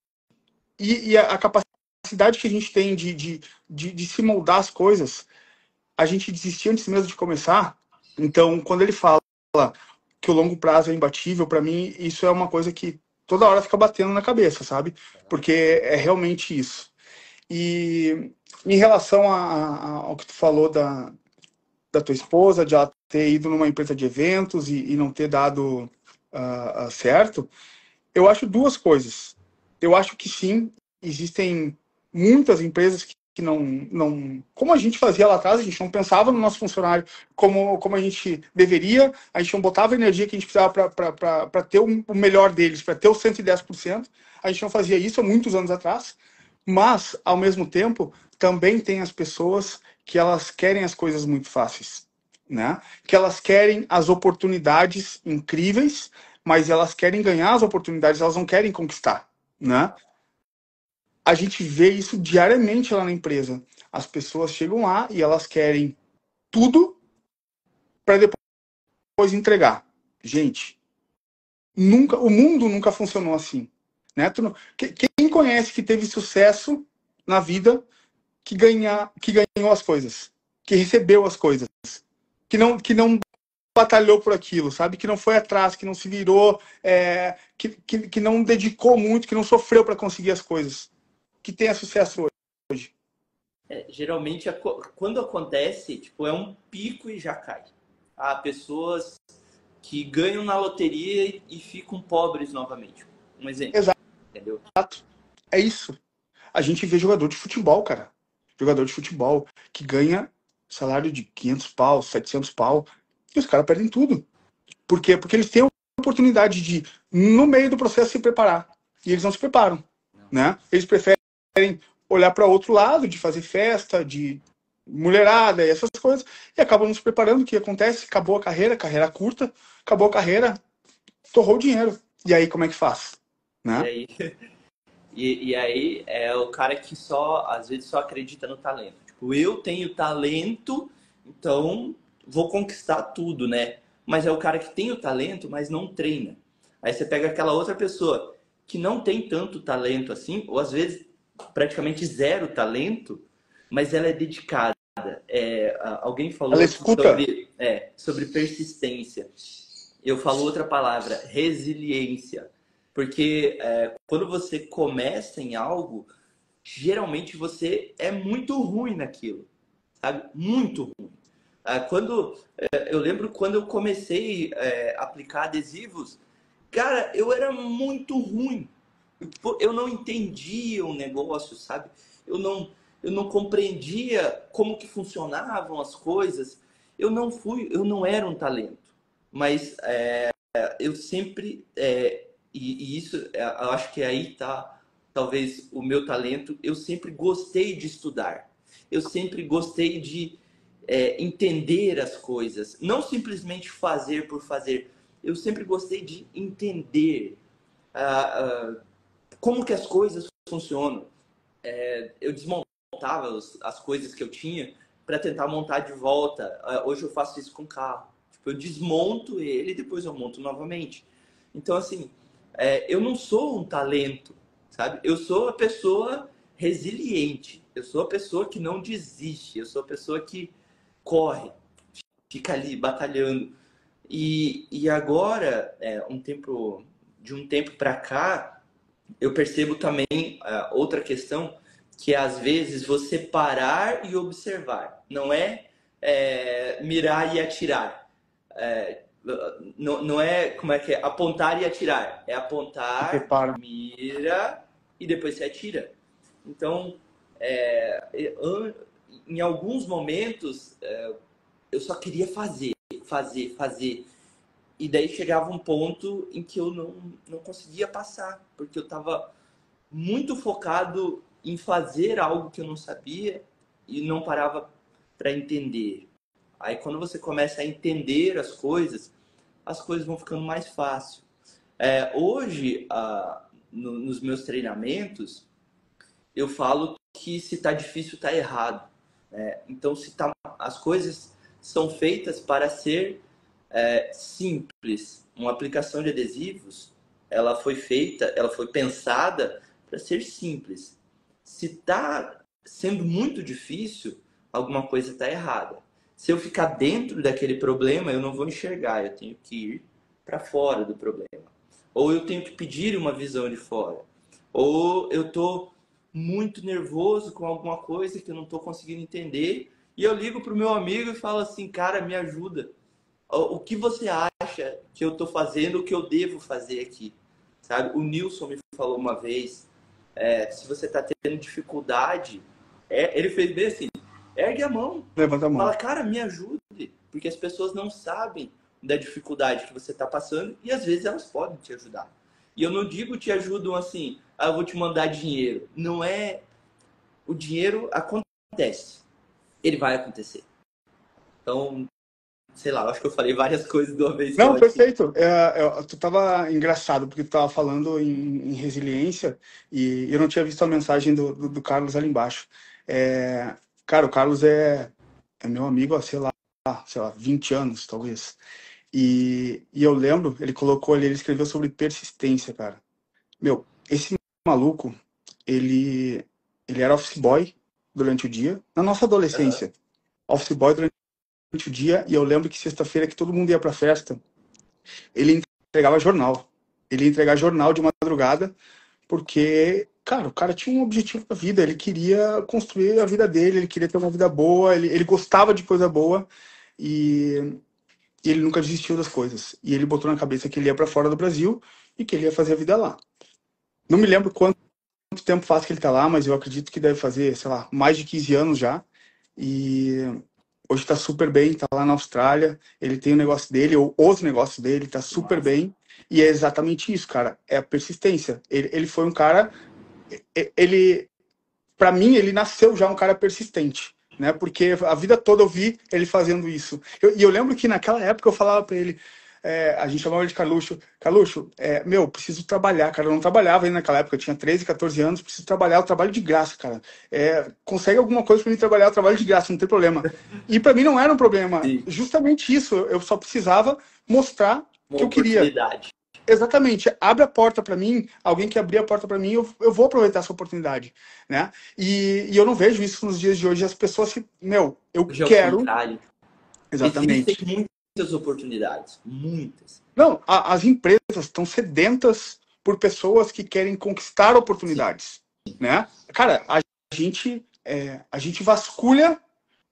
E a capacidade que a gente tem de se moldar as coisas, a gente desistiu antes mesmo de começar. Então, quando ele fala que o longo prazo é imbatível, para mim, isso é uma coisa que toda hora fica batendo na cabeça, sabe? Porque é realmente isso. E em relação ao que tu falou da tua esposa, de ela ter ido numa empresa de eventos e não ter dado certo, eu acho duas coisas. Eu acho que sim, existem muitas empresas que não. Como a gente fazia lá atrás, a gente não pensava no nosso funcionário como a gente deveria, a gente não botava a energia que a gente precisava para ter o melhor deles, para ter os 110%. A gente não fazia isso há muitos anos atrás, mas, ao mesmo tempo, também tem as pessoas que elas querem as coisas muito fáceis, né? Que elas querem as oportunidades incríveis, mas elas querem ganhar as oportunidades, elas não querem conquistar, né? A gente vê isso diariamente lá na empresa. As pessoas chegam lá e elas querem tudo para depois entregar. Gente, o mundo nunca funcionou assim, né? Quem conhece que teve sucesso na vida que ganhou as coisas, que recebeu as coisas, que não batalhou por aquilo, sabe? Que não foi atrás, que não se virou, que não dedicou muito, que não sofreu para conseguir as coisas, que tenha sucesso hoje.
Geralmente, quando acontece, tipo, é um pico e já cai. Há pessoas que ganham na loteria e ficam pobres novamente. Um exemplo,
Exato,
entendeu?
é isso. A gente vê jogador de futebol, cara. Jogador de futebol que ganha salário de 500 pau, 700 pau, e os caras perdem tudo. Por quê? Porque eles têm a oportunidade de, no meio do processo, se preparar. E eles não se preparam, né? Eles preferem olhar para outro lado, de fazer festa, de mulherada e essas coisas, e acabam não se preparando. O que acontece? Acabou a carreira curta, acabou a carreira, torrou o dinheiro. E aí, como é que faz?
E
Né?
aí, e aí é o cara que só, às vezes, só acredita no talento. Tipo, eu tenho talento, então vou conquistar tudo, né? Mas é o cara que tem o talento, mas não treina. Aí você pega aquela outra pessoa que não tem tanto talento assim, ou às vezes praticamente zero talento, mas ela é dedicada. Alguém
Ela
falou aqui
escuta.
sobre persistência. Eu falo outra palavra, resiliência. Porque quando você começa em algo, geralmente você é muito ruim naquilo, sabe? Muito ruim. Eu lembro quando eu comecei a aplicar adesivos, cara, eu era muito ruim. Eu não entendia o negócio, sabe? Eu não compreendia como que funcionavam as coisas. Eu não era um talento, mas eu sempre e isso eu acho que aí tá talvez o meu talento. Eu sempre gostei de estudar. Eu sempre gostei de entender as coisas, não simplesmente fazer por fazer. Eu sempre gostei de entender ah, ah, como que as coisas funcionam. Eu desmontava as coisas que eu tinha para tentar montar de volta. Hoje eu faço isso com carro. Tipo, eu desmonto ele e depois eu monto novamente. Então, assim, eu não sou um talento, sabe? Eu sou a pessoa resiliente. Eu sou a pessoa que não desiste. Eu sou a pessoa que corre, fica ali batalhando. E agora, de um tempo para cá, eu percebo também outra questão, que é às vezes você parar e observar, não mirar e atirar. Não é, como é que é? Apontar e atirar. É
Se
apontar,
prepara.
mira e depois você atira. Então, em alguns momentos, eu só queria fazer. E daí chegava um ponto em que eu não conseguia passar, porque eu estava muito focado em fazer algo que eu não sabia e não parava para entender. Aí quando você começa a entender as coisas vão ficando mais fáceis. Hoje, nos meus treinamentos, eu falo que se tá difícil, tá errado. Então, as coisas são feitas para ser simples. Uma aplicação de adesivos, ela foi pensada para ser simples. Se está sendo muito difícil, alguma coisa está errada. Se eu ficar dentro daquele problema, eu não vou enxergar, eu tenho que ir para fora do problema. Ou eu tenho que pedir uma visão de fora. Ou eu estou muito nervoso com alguma coisa que eu não estou conseguindo entender, e eu ligo para o meu amigo e falo assim, cara, me ajuda. O que você acha que eu estou fazendo, o que eu devo fazer aqui? Sabe? O Nilson me falou uma vez, se você está tendo dificuldade, ele fez bem assim, ergue a mão,
Levanta a mão.
fala, cara, me ajude, porque as pessoas não sabem da dificuldade que você está passando e às vezes elas podem te ajudar. E eu não digo te ajudam assim, eu vou te mandar dinheiro. Não é... O dinheiro acontece. Ele vai acontecer. Então, sei lá, eu acho que eu falei várias coisas de uma vez só.
Não, perfeito. Tu tava engraçado, porque tu tava falando em resiliência e eu não tinha visto a mensagem do Carlos ali embaixo. Cara, o Carlos é meu amigo há, sei lá, 20 anos, talvez. E eu lembro, ele colocou ali, ele escreveu sobre persistência, cara. Meu, esse maluco, ele era office boy durante o dia, na nossa adolescência. Office boy durante o dia, e eu lembro que sexta-feira que todo mundo ia pra festa, ele entregava jornal. Ele ia entregar jornal de madrugada, porque, cara, o cara tinha um objetivo na vida, ele queria construir a vida dele, ele queria ter uma vida boa, ele gostava de coisa boa, e ele nunca desistiu das coisas. E ele botou na cabeça que ele ia pra fora do Brasil e que ele ia fazer a vida lá. Não me lembro quanto tempo faz que ele tá lá, mas eu acredito que deve fazer, sei lá, mais de 15 anos já. E hoje tá super bem, tá lá na Austrália, ele tem o negócio dele, ou os negócios dele, tá super bem. E é exatamente isso, cara, é a persistência. Ele foi um cara, pra mim, ele nasceu já um cara persistente, né? Porque a vida toda eu vi ele fazendo isso. E eu lembro que naquela época eu falava pra ele, a gente chamava ele de Carluxo. Carluxo, preciso trabalhar, cara. Eu não trabalhava ainda naquela época, eu tinha 13, 14 anos, preciso trabalhar, eu trabalho de graça, cara. Consegue alguma coisa pra mim trabalhar, eu trabalho de graça, não tem problema. E pra mim não era um problema.
Sim.
Justamente isso, eu só precisava mostrar
Uma
que eu queria. Exatamente, abre a porta para mim, alguém que abrir a porta para mim, eu vou aproveitar essa oportunidade, né? E eu não vejo isso nos dias de hoje, as pessoas se, eu quero... Exatamente.
Existem muitas oportunidades, muitas.
Não, as empresas estão sedentas por pessoas que querem conquistar oportunidades, né? Cara, a gente vasculha,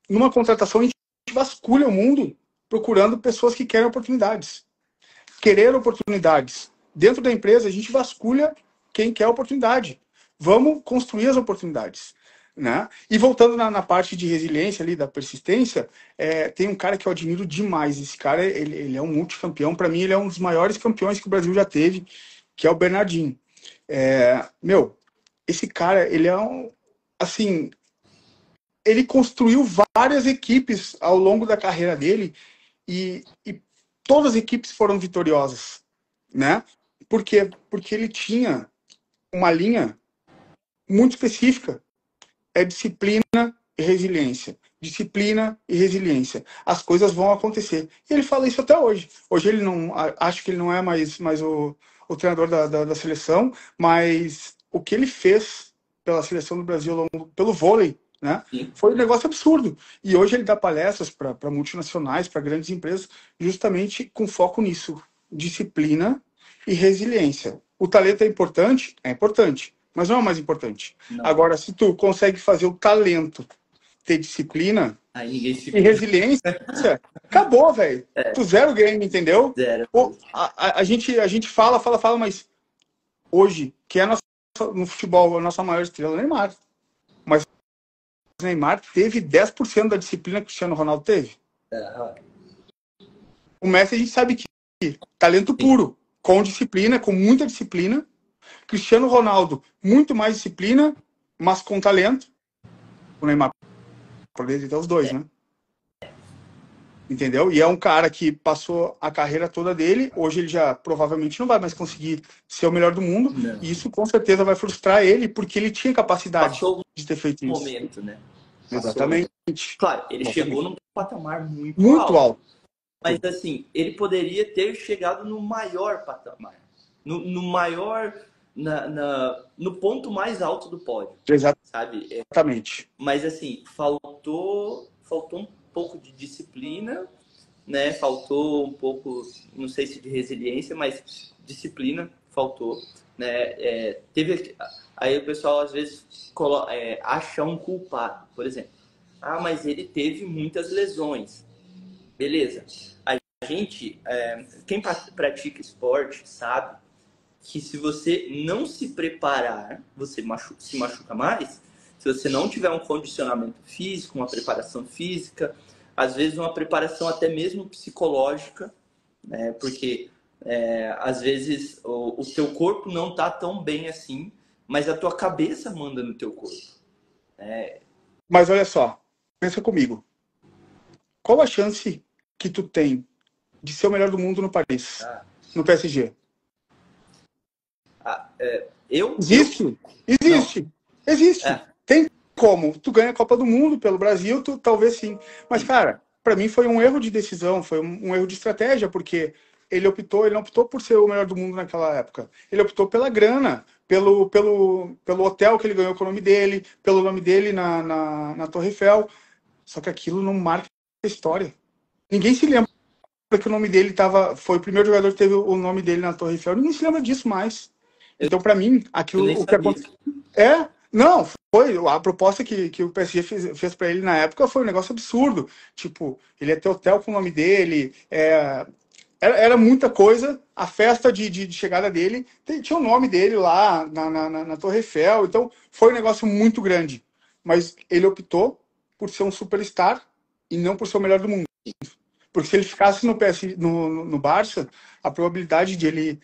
numa contratação, a gente vasculha o mundo procurando pessoas que querem oportunidades. Querer oportunidades. Dentro da empresa, a gente vasculha quem quer oportunidade. Vamos construir as oportunidades, né? E voltando na parte de resiliência ali, da persistência, tem um cara que eu admiro demais. Esse cara, ele é um multicampeão. Para mim, ele é um dos maiores campeões que o Brasil já teve, que é o Bernardinho. Esse cara, ele é assim, ele construiu várias equipes ao longo da carreira dele e todas as equipes foram vitoriosas, né? Por quê? Porque ele tinha uma linha muito específica. É disciplina e resiliência. Disciplina e resiliência. As coisas vão acontecer. E ele fala isso até hoje. Hoje ele não... Acho que ele não é mais o treinador da seleção, mas o que ele fez pela seleção do Brasil, pelo vôlei, né? Foi um negócio absurdo. E hoje ele dá palestras para multinacionais, para grandes empresas, justamente com foco nisso. Disciplina e resiliência. O talento é importante? É importante, mas não é o mais importante. Não. Agora, se tu consegue fazer o talento ter disciplina e resiliência, acabou, velho. Tu zero game, entendeu?
Zero.
A gente fala, mas hoje, que é no futebol, a nossa maior estrela, o Neymar. Mas o Neymar teve 10% da disciplina que o Cristiano Ronaldo teve. O Messi, a gente sabe que talento puro, com disciplina, com muita disciplina. Cristiano Ronaldo, muito mais disciplina, mas com talento. O Neymar poderia ter os dois, né? Entendeu? E é um cara que passou a carreira toda dele, hoje ele já provavelmente não vai mais conseguir ser o melhor do mundo, e isso com certeza vai frustrar ele, porque ele tinha capacidade de ter feito isso.
Momento, né?
Exatamente.
Claro, ele chegou num patamar muito
Muito
alto.
alto.
Mas, assim, ele poderia ter chegado no maior patamar. No maior... no ponto mais alto do pódio, sabe?
Exatamente.
Mas, assim, faltou um pouco de disciplina, né? Faltou um pouco, não sei se de resiliência, mas disciplina faltou, né? Aí o pessoal às vezes acha um culpado, por exemplo. Ah, mas ele teve muitas lesões. Beleza. A gente, quem pratica esporte sabe que se você não se preparar, você se machuca mais. Se você não tiver um condicionamento físico, uma preparação física, às vezes uma preparação até mesmo psicológica, né? Porque às vezes o teu corpo não está tão bem assim, mas a tua cabeça manda no teu corpo.
Mas olha só, pensa comigo. Qual a chance que tu tem de ser o melhor do mundo no Paris, no PSG? Existe. Existe. Tem como. Tu ganha a Copa do Mundo pelo Brasil, tu talvez sim. Mas, cara, para mim foi um erro de decisão, foi um erro de estratégia, porque ele não optou por ser o melhor do mundo naquela época. Ele optou pela grana, pelo hotel que ele ganhou com o nome dele, pelo nome dele na Torre Eiffel. Só que aquilo não marca a história. Ninguém se lembra que o nome dele foi o primeiro jogador que teve o nome dele na Torre Eiffel. Ninguém se lembra disso mais. Então, para mim, aquilo o que aconteceu. Não, foi a proposta que o PSG fez para ele na época foi um negócio absurdo. Tipo, ele ia ter hotel com o nome dele, era muita coisa. A festa de chegada dele tinha o nome dele lá na Torre Eiffel. Então, foi um negócio muito grande. Mas ele optou por ser um superstar e não por ser o melhor do mundo. Porque se ele ficasse no Barça, a probabilidade de ele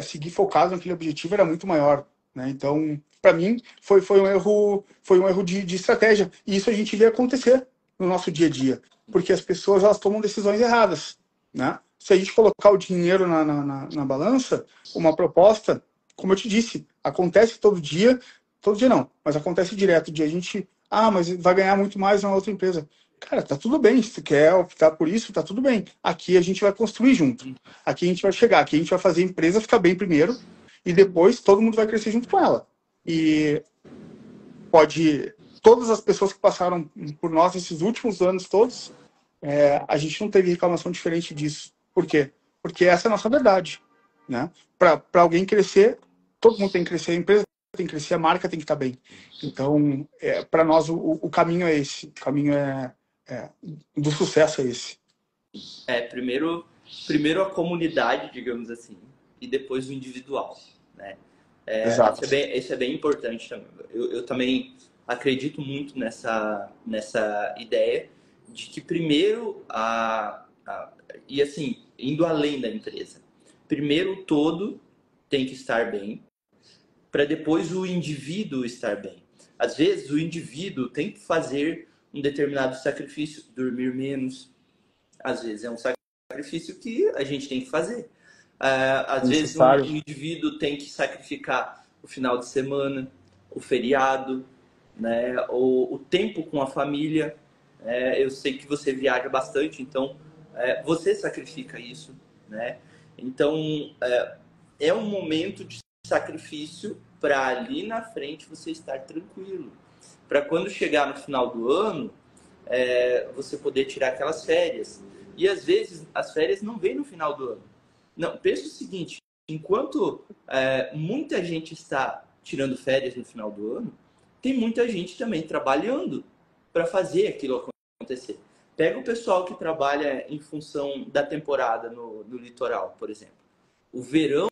seguir focado naquele objetivo era muito maior, né? Então, para mim, foi um erro de estratégia. E isso a gente vê acontecer no nosso dia a dia. Porque as pessoas elas tomam decisões erradas, né? Se a gente colocar o dinheiro na balança, uma proposta, como eu te disse, acontece todo dia não, mas acontece direto, de a gente, mas vai ganhar muito mais na outra empresa. Cara, tá tudo bem. Se tu quer optar por isso, tá tudo bem. Aqui a gente vai construir junto. Aqui a gente vai chegar. Aqui a gente vai fazer a empresa ficar bem primeiro e depois todo mundo vai crescer junto com ela. E todas as pessoas que passaram por nós esses últimos anos todos, a gente não teve reclamação diferente disso. Por quê? Porque essa é a nossa verdade, né? Para alguém crescer, todo mundo tem que crescer, a empresa tem que crescer, a marca tem que estar bem. Então, para nós, o caminho é esse. O caminho do sucesso é esse.
Primeiro a comunidade, digamos assim, e depois o individual, né?
Exato.
Isso é bem importante também. Eu também acredito muito nessa ideia de que primeiro e assim, indo além da empresa, primeiro o todo tem que estar bem, para depois o indivíduo estar bem. Às vezes o indivíduo tem que fazer um determinado sacrifício, dormir menos. Às vezes é um sacrifício que a gente tem que fazer. Às vezes um indivíduo tem que sacrificar o final de semana, o feriado, né? O tempo com a família. Eu sei que você viaja bastante, então você sacrifica isso, né? Então é um momento de sacrifício para ali na frente você estar tranquilo, para quando chegar no final do ano você poder tirar aquelas férias. E às vezes as férias não vêm no final do ano. Não, pensa o seguinte: enquanto muita gente está tirando férias no final do ano, tem muita gente também trabalhando para fazer aquilo acontecer. Pega o pessoal que trabalha em função da temporada no litoral, por exemplo. O verão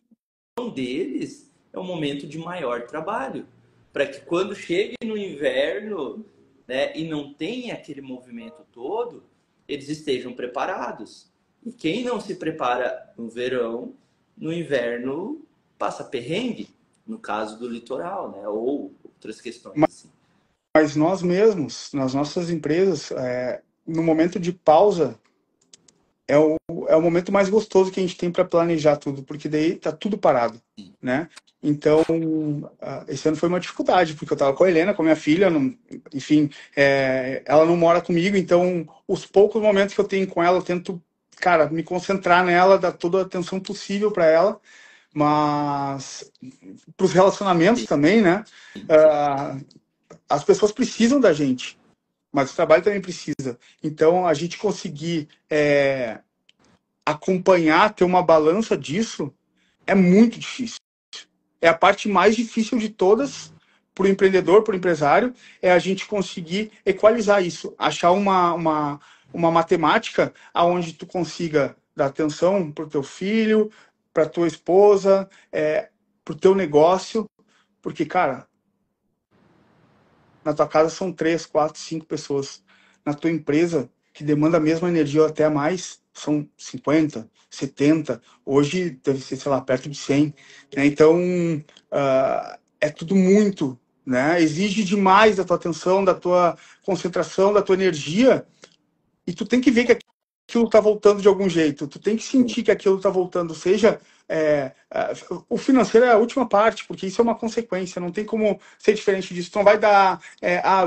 deles é um momento de maior trabalho, para que quando chegue no inverno, né, e não tenha aquele movimento todo, eles estejam preparados. E quem não se prepara no verão, no inverno passa perrengue, no caso do litoral, né, ou outras questões assim.
Mas nós mesmos, nas nossas empresas, no momento de pausa, é o momento mais gostoso que a gente tem para planejar tudo, porque daí tá tudo parado. né? Então, esse ano foi uma dificuldade, porque eu estava com a Helena, com a minha filha, enfim, ela não mora comigo, então os poucos momentos que eu tenho com ela, eu tento, cara, me concentrar nela, dar toda a atenção possível para ela, mas para os relacionamentos
Sim,
também, né?
sim.
As pessoas precisam da gente, mas o trabalho também precisa. Então, a gente conseguir acompanhar, ter uma balança disso, é muito difícil. É a parte mais difícil de todas para o empreendedor, para o empresário, é a gente conseguir equalizar isso, achar uma matemática aonde tu consiga dar atenção para o teu filho, para tua esposa, para o teu negócio, porque, cara, na tua casa são 3, 4, 5 pessoas. Na tua empresa, que demanda a mesma energia ou até mais, são 50, 70. Hoje deve ser, sei lá, perto de 100. Né? Então, é tudo muito. Né? Exige demais da tua atenção, da tua concentração, da tua energia. E tu tem que ver que aquilo está voltando de algum jeito. Tu tem que sentir que aquilo está voltando. Seja o financeiro é a última parte, porque isso é uma consequência. Não tem como ser diferente disso. Tu não vai dar,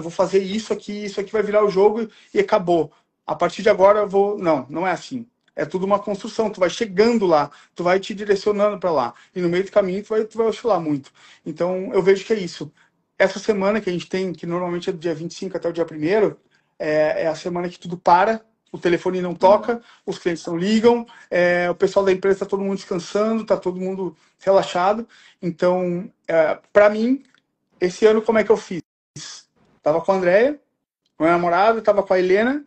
vou fazer isso aqui vai virar o jogo e acabou. A partir de agora eu vou. Não, não é assim. É tudo uma construção. Tu vai chegando lá, tu vai te direcionando para lá. E no meio do caminho tu vai oscilar muito. Então eu vejo que é isso. Essa semana que a gente tem, que normalmente é do dia 25 até o dia 1º, é a semana que tudo para, o telefone não toca, os clientes não ligam, o pessoal da empresa está todo mundo descansando, está todo mundo relaxado. Então, para mim, esse ano, como é que eu fiz? Estava com a Andrea, minha namorada, estava com a Helena,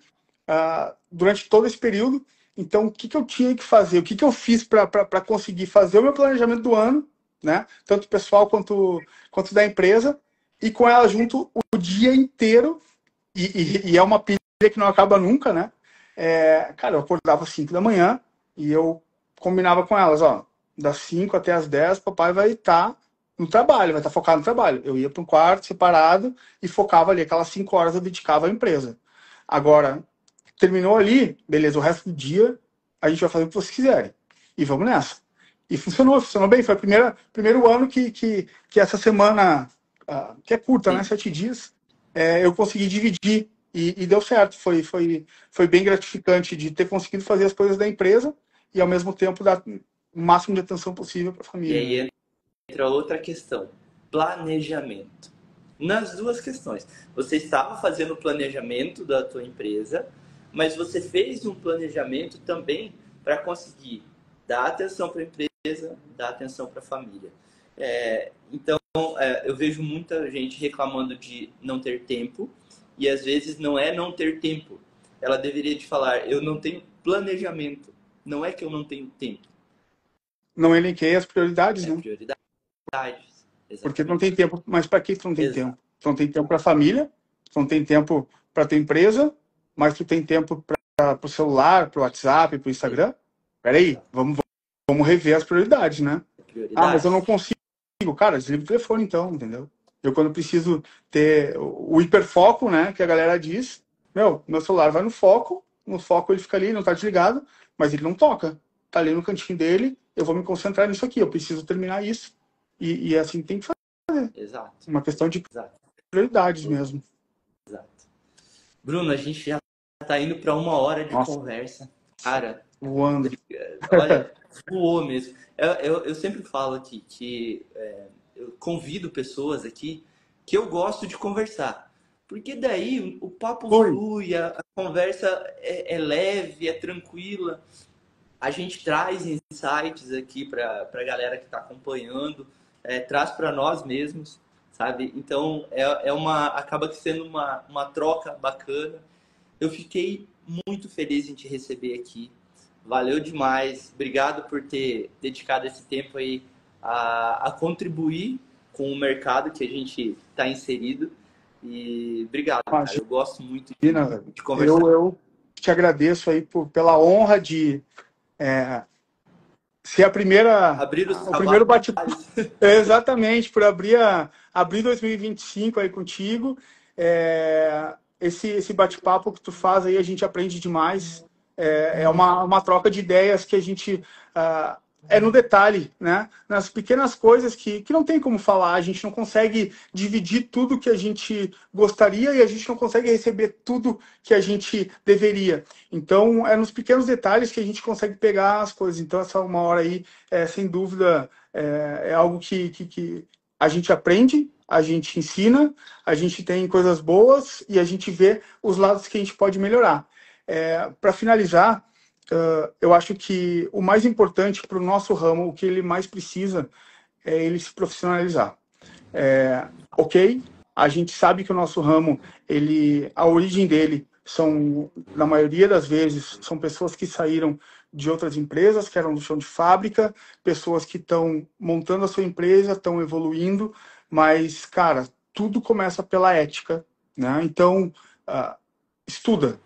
durante todo esse período. Então, o que eu tinha que fazer? O que eu fiz para conseguir fazer o meu planejamento do ano, né? Tanto pessoal quanto da empresa, e com ela junto o dia inteiro, e é uma pilha que não acaba nunca, né? Cara, eu acordava às 5 da manhã e eu combinava com elas, ó, das 5 até as 10, papai vai estar no trabalho, vai estar focado no trabalho. Eu ia para um quarto separado e focava ali, aquelas 5 horas eu dedicava à empresa. Agora, terminou ali, beleza, o resto do dia a gente vai fazer o que vocês quiserem. E vamos nessa. E funcionou bem. Foi o primeiro ano que essa semana, que é curta, né?
Sim.
7 dias, eu consegui dividir e deu certo. Foi bem gratificante de ter conseguido fazer as coisas da empresa e, ao mesmo tempo, dar o máximo de atenção possível para a
E
família.
aí
Né?
entra outra questão: planejamento. Nas duas questões, você estava fazendo o planejamento da tua empresa, mas você fez um planejamento também para conseguir dar atenção para a empresa, dar atenção para a família. Então, eu vejo muita gente reclamando de não ter tempo, e às vezes não é não ter tempo. Ela deveria te falar: eu não tenho planejamento. Não é que eu não tenho tempo,
Não elenquei as prioridades,
é
né?
prioridades.
Porque não
Exatamente.
tem tempo. Mas para que tu não tem
Exato.
tempo? Tu não tem tempo para a família, tu não tem tempo para tua empresa, mas tu tem tempo para o celular, para o WhatsApp, para o Instagram. Peraí,
Exato.
vamos rever as prioridades, né? Mas eu não
Prioridades.
consigo. Cara, desliga o telefone então, entendeu? Eu quando preciso ter o hiperfoco, né, que a galera diz, meu celular vai no foco ele fica ali, não tá desligado, mas ele não toca. Tá ali no cantinho dele, eu vou me concentrar nisso aqui, eu preciso terminar isso. E assim tem que fazer.
Exato.
Uma questão de
Exato.
prioridades mesmo.
Exato. Bruno, a gente já tá indo para 1 hora de
Nossa,
conversa. Cara,
voando.
olha, voou mesmo. Eu sempre falo aqui que eu convido pessoas aqui que eu gosto de conversar. Porque daí o papo
Foi.
flui, a conversa é leve, é tranquila. A gente traz insights aqui para a galera que está acompanhando, traz para nós mesmos, sabe? Então acaba sendo uma troca bacana. Eu fiquei muito feliz em te receber aqui. Valeu demais. Obrigado por ter dedicado esse tempo aí a contribuir com o mercado que a gente está inserido. E obrigado, cara. Eu gosto muito
Imagina, velho.
de conversar.
Eu te agradeço aí pela honra de ser
Abrir os
o primeiro bate
trabalhos.
exatamente, por abrir 2025 aí contigo. Esse bate-papo que tu faz aí, a gente aprende demais. É uma troca de ideias que a gente é no detalhe, né? Nas pequenas coisas que não tem como falar, a gente não consegue dividir tudo que a gente gostaria e a gente não consegue receber tudo que a gente deveria. Então, é nos pequenos detalhes que a gente consegue pegar as coisas. Então, essa 1 hora aí, sem dúvida, é algo que a gente aprende, a gente ensina, a gente tem coisas boas e a gente vê os lados que a gente pode melhorar. Para finalizar, eu acho que o mais importante para o nosso ramo, o que ele mais precisa, é ele se profissionalizar. Ok, a gente sabe que o nosso ramo, a origem dele são, na maioria das vezes, são pessoas que saíram de outras empresas, que eram do chão de fábrica, pessoas que estão montando a sua empresa, estão evoluindo, mas, cara, tudo começa pela ética, né? Então, estuda,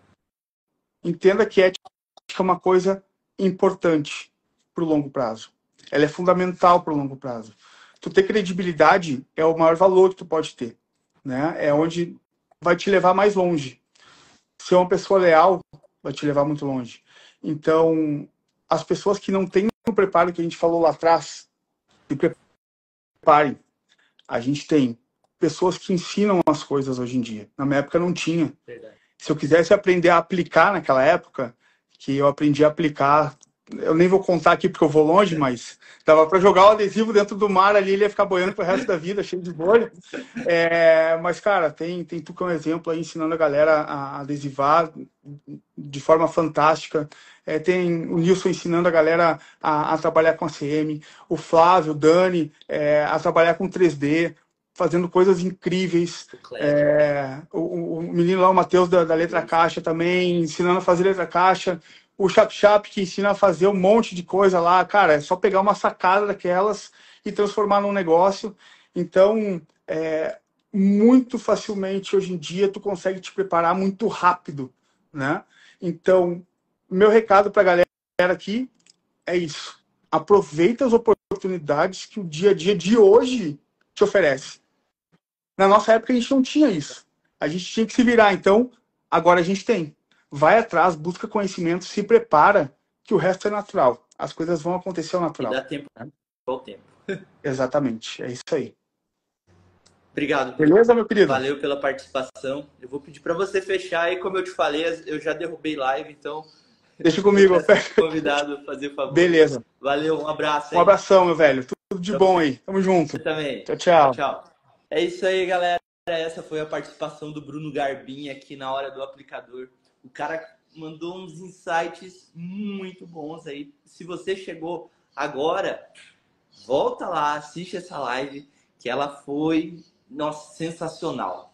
entenda que ética é uma coisa importante para o longo prazo. Ela é fundamental para o longo prazo. Tu ter credibilidade é o maior valor que tu pode ter, né? É onde vai te levar mais longe. Ser uma pessoa leal vai te levar muito longe. Então, as pessoas que não têm o preparo que a gente falou lá atrás, se preparem. A gente tem pessoas que ensinam as coisas hoje em dia. Na minha época não tinha.
Verdade.
Se eu quisesse aprender a aplicar naquela época, que eu aprendi a aplicar, eu nem vou contar aqui porque eu vou longe, mas dava para jogar o adesivo dentro do mar ali, ele ia ficar boiando pro resto da vida, cheio de bolha. Mas, cara, tem tu que é um exemplo aí, ensinando a galera a adesivar de forma fantástica. Tem o Nilson ensinando a galera a trabalhar com ACM, o Flávio, o Dani, a trabalhar com 3D, fazendo coisas incríveis. O menino lá, o Matheus da Letra Caixa também, ensinando a fazer letra caixa. O Chap que ensina a fazer um monte de coisa lá. Cara, é só pegar uma sacada daquelas e transformar num negócio. Então, muito facilmente, hoje em dia, tu consegue te preparar muito rápido, né? Então, meu recado para a galera aqui é isso. Aproveita as oportunidades que o dia a dia de hoje te oferece. Na nossa época, a gente não tinha isso. A gente tinha que se virar. Então, agora a gente tem. Vai atrás, busca conhecimento, se prepara, que o resto é natural. As coisas vão acontecer ao natural.
E dá tempo, né? Qual o tempo?
Exatamente, é isso aí.
Obrigado.
Beleza, meu querido?
Valeu pela participação. Eu vou pedir para você fechar e, como eu te falei, eu já derrubei live, então...
Deixa comigo.
Convidado a fazer favor.
Beleza.
Valeu, um abraço aí.
Um abração, meu velho. Tudo de bom aí. Tamo junto.
Você também.
Tchau, tchau.
Tchau. É isso aí, galera. Essa foi a participação do Bruno Garbim aqui na Hora do Aplicador. O cara mandou uns insights muito bons aí. Se você chegou agora, volta lá, assiste essa live, que ela foi, nossa, sensacional.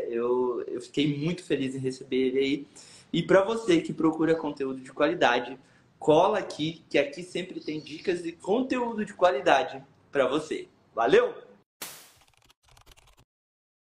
Eu fiquei muito feliz em receber ele aí. E para você que procura conteúdo de qualidade, cola aqui, que aqui sempre tem dicas de conteúdo de qualidade para você. Valeu!